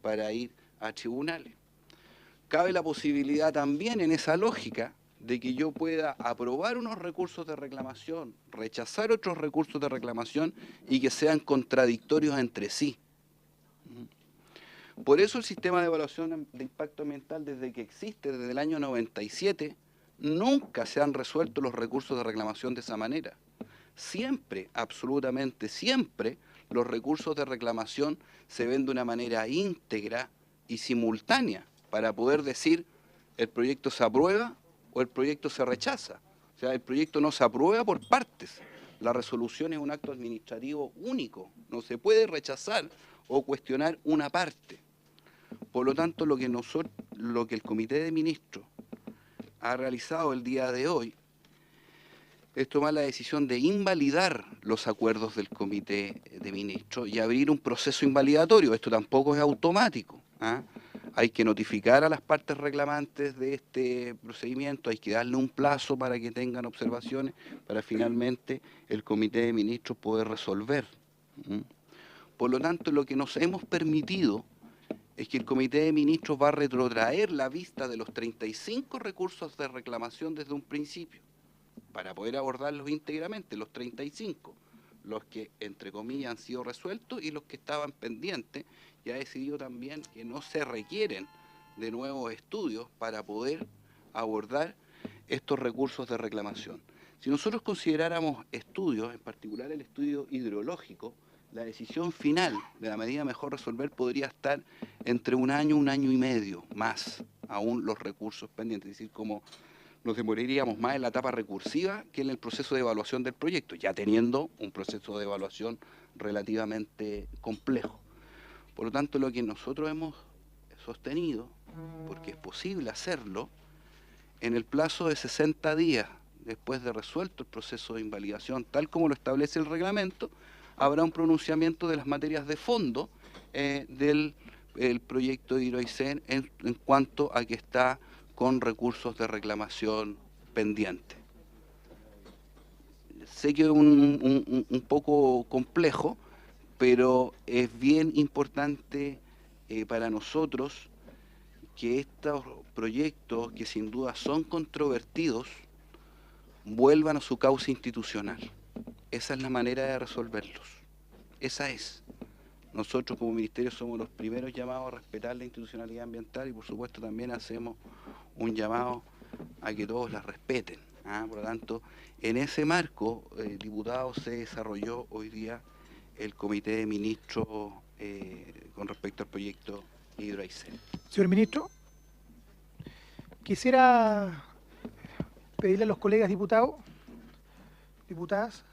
para ir a tribunales. Cabe la posibilidad también en esa lógica de que yo pueda aprobar unos recursos de reclamación, rechazar otros recursos de reclamación y que sean contradictorios entre sí. Por eso el sistema de evaluación de impacto ambiental, desde que existe, desde el año 97, nunca se han resuelto los recursos de reclamación de esa manera. Siempre, absolutamente siempre, los recursos de reclamación se ven de una manera íntegra y simultánea para poder decir el proyecto se aprueba o el proyecto se rechaza. O sea, el proyecto no se aprueba por partes. La resolución es un acto administrativo único. No se puede rechazar o cuestionar una parte. Por lo tanto, lo que el Comité de Ministros ha realizado el día de hoy es tomar la decisión de invalidar los acuerdos del Comité de Ministros y abrir un proceso invalidatorio. Esto tampoco es automático, ¿ah? Hay que notificar a las partes reclamantes de este procedimiento, hay que darle un plazo para que tengan observaciones, para finalmente el Comité de Ministros poder resolver. Por lo tanto, lo que nos hemos permitido es que el Comité de Ministros va a retrotraer la vista de los 35 recursos de reclamación desde un principio, para poder abordarlos íntegramente, los 35, los que, entre comillas, han sido resueltos y los que estaban pendientes, y ha decidido también que no se requieren de nuevos estudios para poder abordar estos recursos de reclamación. Si nosotros consideráramos estudios, en particular el estudio hidrológico, la decisión final de la medida mejor resolver podría estar entre un año y medio más, aún los recursos pendientes, es decir, como nos demoraríamos más en la etapa recursiva que en el proceso de evaluación del proyecto, ya teniendo un proceso de evaluación relativamente complejo. Por lo tanto, lo que nosotros hemos sostenido, porque es posible hacerlo, en el plazo de 60 días después de resuelto el proceso de invalidación, tal como lo establece el reglamento, habrá un pronunciamiento de las materias de fondo del proyecto de Hidroaicén en cuanto a que está con recursos de reclamación pendientes. Sé que es un poco complejo, pero es bien importante para nosotros que estos proyectos, que sin duda son controvertidos, vuelvan a su cauce institucional. Esa es la manera de resolverlos. Esa es. Nosotros como Ministerio somos los primeros llamados a respetar la institucionalidad ambiental y por supuesto también hacemos un llamado a que todos la respeten. Por lo tanto, en ese marco, diputado, se desarrolló hoy día el Comité de Ministros con respecto al proyecto Hidroaicén. Señor Ministro, quisiera pedirle a los colegas diputados, diputadas,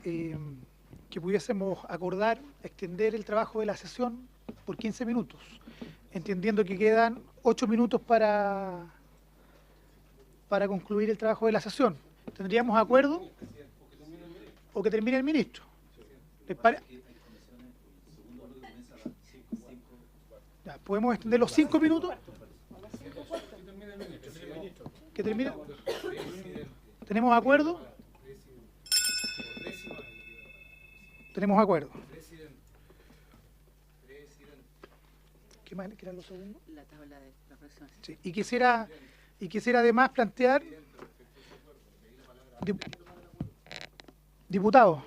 que pudiésemos acordar extender el trabajo de la sesión por 15 minutos, entendiendo que quedan 8 minutos para concluir el trabajo de la sesión. ¿Tendríamos acuerdo? ¿O que termine el ministro? Ya, ¿podemos extender los 5 minutos? ¿Que termine? ¿Tenemos acuerdo? Tenemos acuerdo. ¿Qué más le quedan los segundos? La tabla de la próxima sesión. Sí. Y quisiera además plantear... Diputado.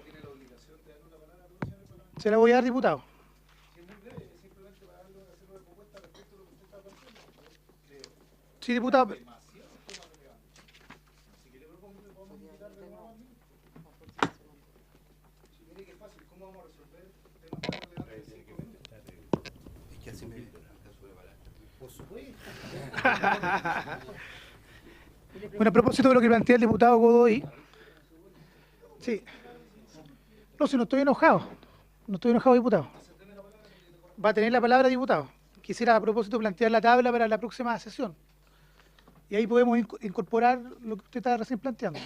Se la voy a dar, diputado. Sí, diputado. Bueno, a propósito de lo que plantea el diputado Godoy, sí. No, si no estoy enojado. No estoy enojado, diputado. Va a tener la palabra, diputado. Quisiera a propósito plantear la tabla para la próxima sesión. Y ahí podemos incorporar lo que usted está recién planteando.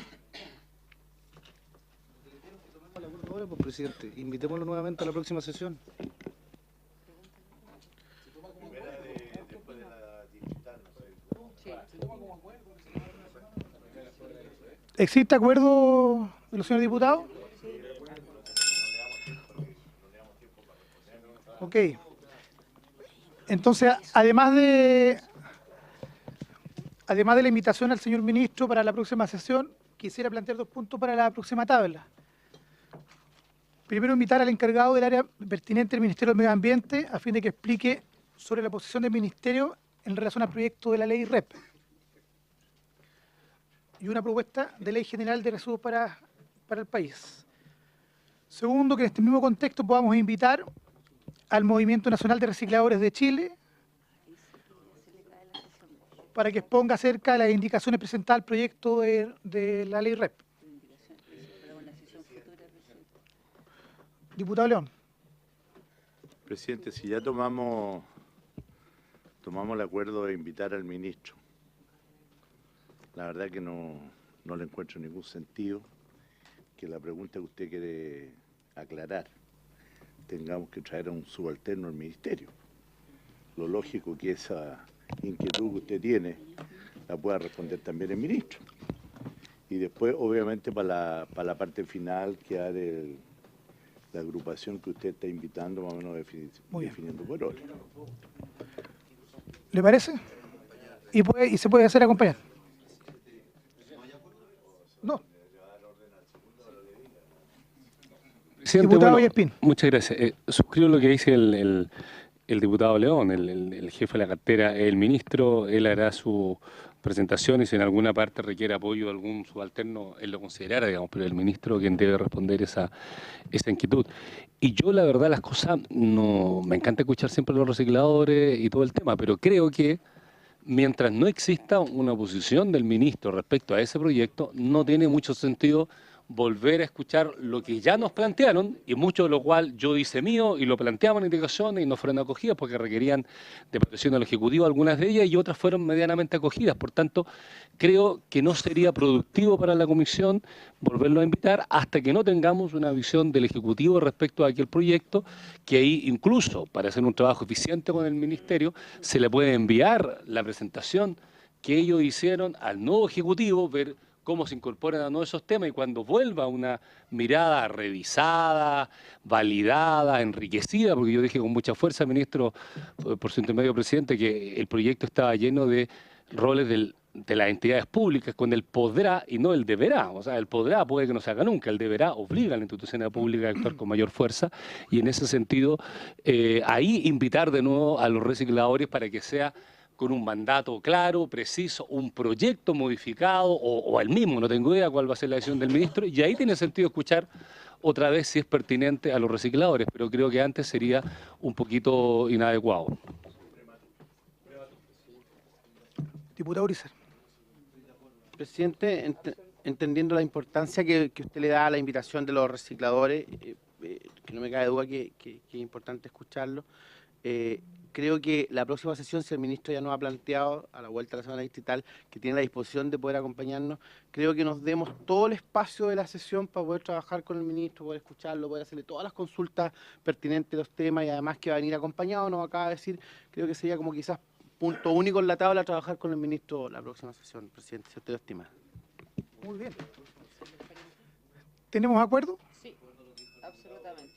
Ahora, pues, presidente, invitémoslo nuevamente a la próxima sesión. ¿Existe acuerdo de los señores diputados? Ok. Entonces, además de la invitación al señor ministro para la próxima sesión, quisiera plantear 2 puntos para la próxima tabla. Primero, invitar al encargado del área pertinente del Ministerio del Medio Ambiente a fin de que explique sobre la posición del Ministerio en relación al proyecto de la ley REP y una propuesta de ley general de residuos para el país. Segundo, que en este mismo contexto podamos invitar al Movimiento Nacional de Recicladores de Chile para que exponga acerca de las indicaciones presentadas al proyecto de la ley REP. Diputado León. Presidente, si ya tomamos el acuerdo de invitar al ministro, la verdad que no le encuentro ningún sentido que la pregunta que usted quiere aclarar tengamos que traer a un subalterno al ministerio. Lo lógico que esa inquietud que usted tiene la pueda responder también el ministro. Y después, obviamente, para la parte final quedar la agrupación que usted está invitando, más o menos definiendo por hora. ¿Le parece? Y se puede hacer acompañar. No. Presidente, Diputado bueno, Yespín. muchas gracias. Suscribo lo que dice el diputado León, el jefe de la cartera, el ministro. Él hará su presentación y si en alguna parte requiere apoyo de algún subalterno, él lo considerará, digamos, pero el ministro quien debe responder esa inquietud. Y yo, la verdad, las cosas, no me encanta escuchar siempre a los recicladores y todo el tema, pero creo que mientras no exista una posición del ministro respecto a ese proyecto, no tiene mucho sentido volver a escuchar lo que ya nos plantearon, y mucho de lo cual yo hice mío y lo planteamos en indicaciones y no fueron acogidas porque requerían de protección al Ejecutivo algunas de ellas y otras fueron medianamente acogidas. Por tanto, creo que no sería productivo para la Comisión volverlo a invitar hasta que no tengamos una visión del Ejecutivo respecto a aquel proyecto, que ahí incluso para hacer un trabajo eficiente con el Ministerio se le puede enviar la presentación que ellos hicieron al nuevo Ejecutivo, ver cómo se incorporan a nuevos esos temas y cuando vuelva una mirada revisada, validada, enriquecida, porque yo dije con mucha fuerza, ministro, por su intermedio, presidente, que el proyecto estaba lleno de roles de las entidades públicas con el podrá y no el deberá. O sea, el podrá puede que no se haga nunca, el deberá obliga a la institución pública a actuar con mayor fuerza y en ese sentido ahí invitar de nuevo a los recicladores para que sea con un mandato claro, preciso, un proyecto modificado o el mismo, no tengo idea cuál va a ser la decisión del ministro, y ahí tiene sentido escuchar otra vez si es pertinente a los recicladores, pero creo que antes sería un poquito inadecuado. Diputado Urizar. Presidente, entendiendo la importancia que usted le da a la invitación de los recicladores, que no me cabe duda que es importante escucharlo, creo que la próxima sesión, si el ministro ya nos ha planteado a la vuelta de la semana distrital que tiene la disposición de poder acompañarnos, creo que nos demos todo el espacio de la sesión para poder trabajar con el ministro, poder escucharlo, poder hacerle todas las consultas pertinentes de los temas y además que va a venir acompañado, nos acaba de decir, creo que sería como quizás punto único en la tabla trabajar con el ministro la próxima sesión, presidente, si usted lo estima. Muy bien. ¿Tenemos acuerdo? Sí. Absolutamente.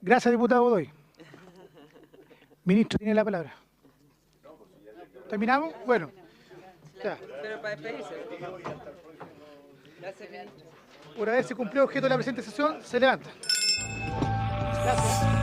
Gracias, diputado Godoy. Ministro, tiene la palabra. ¿Terminamos? Bueno. Ya. Pero para despedirse. Gracias, ministro. Por haberse cumplido el objeto de la presente sesión, se levanta. Gracias.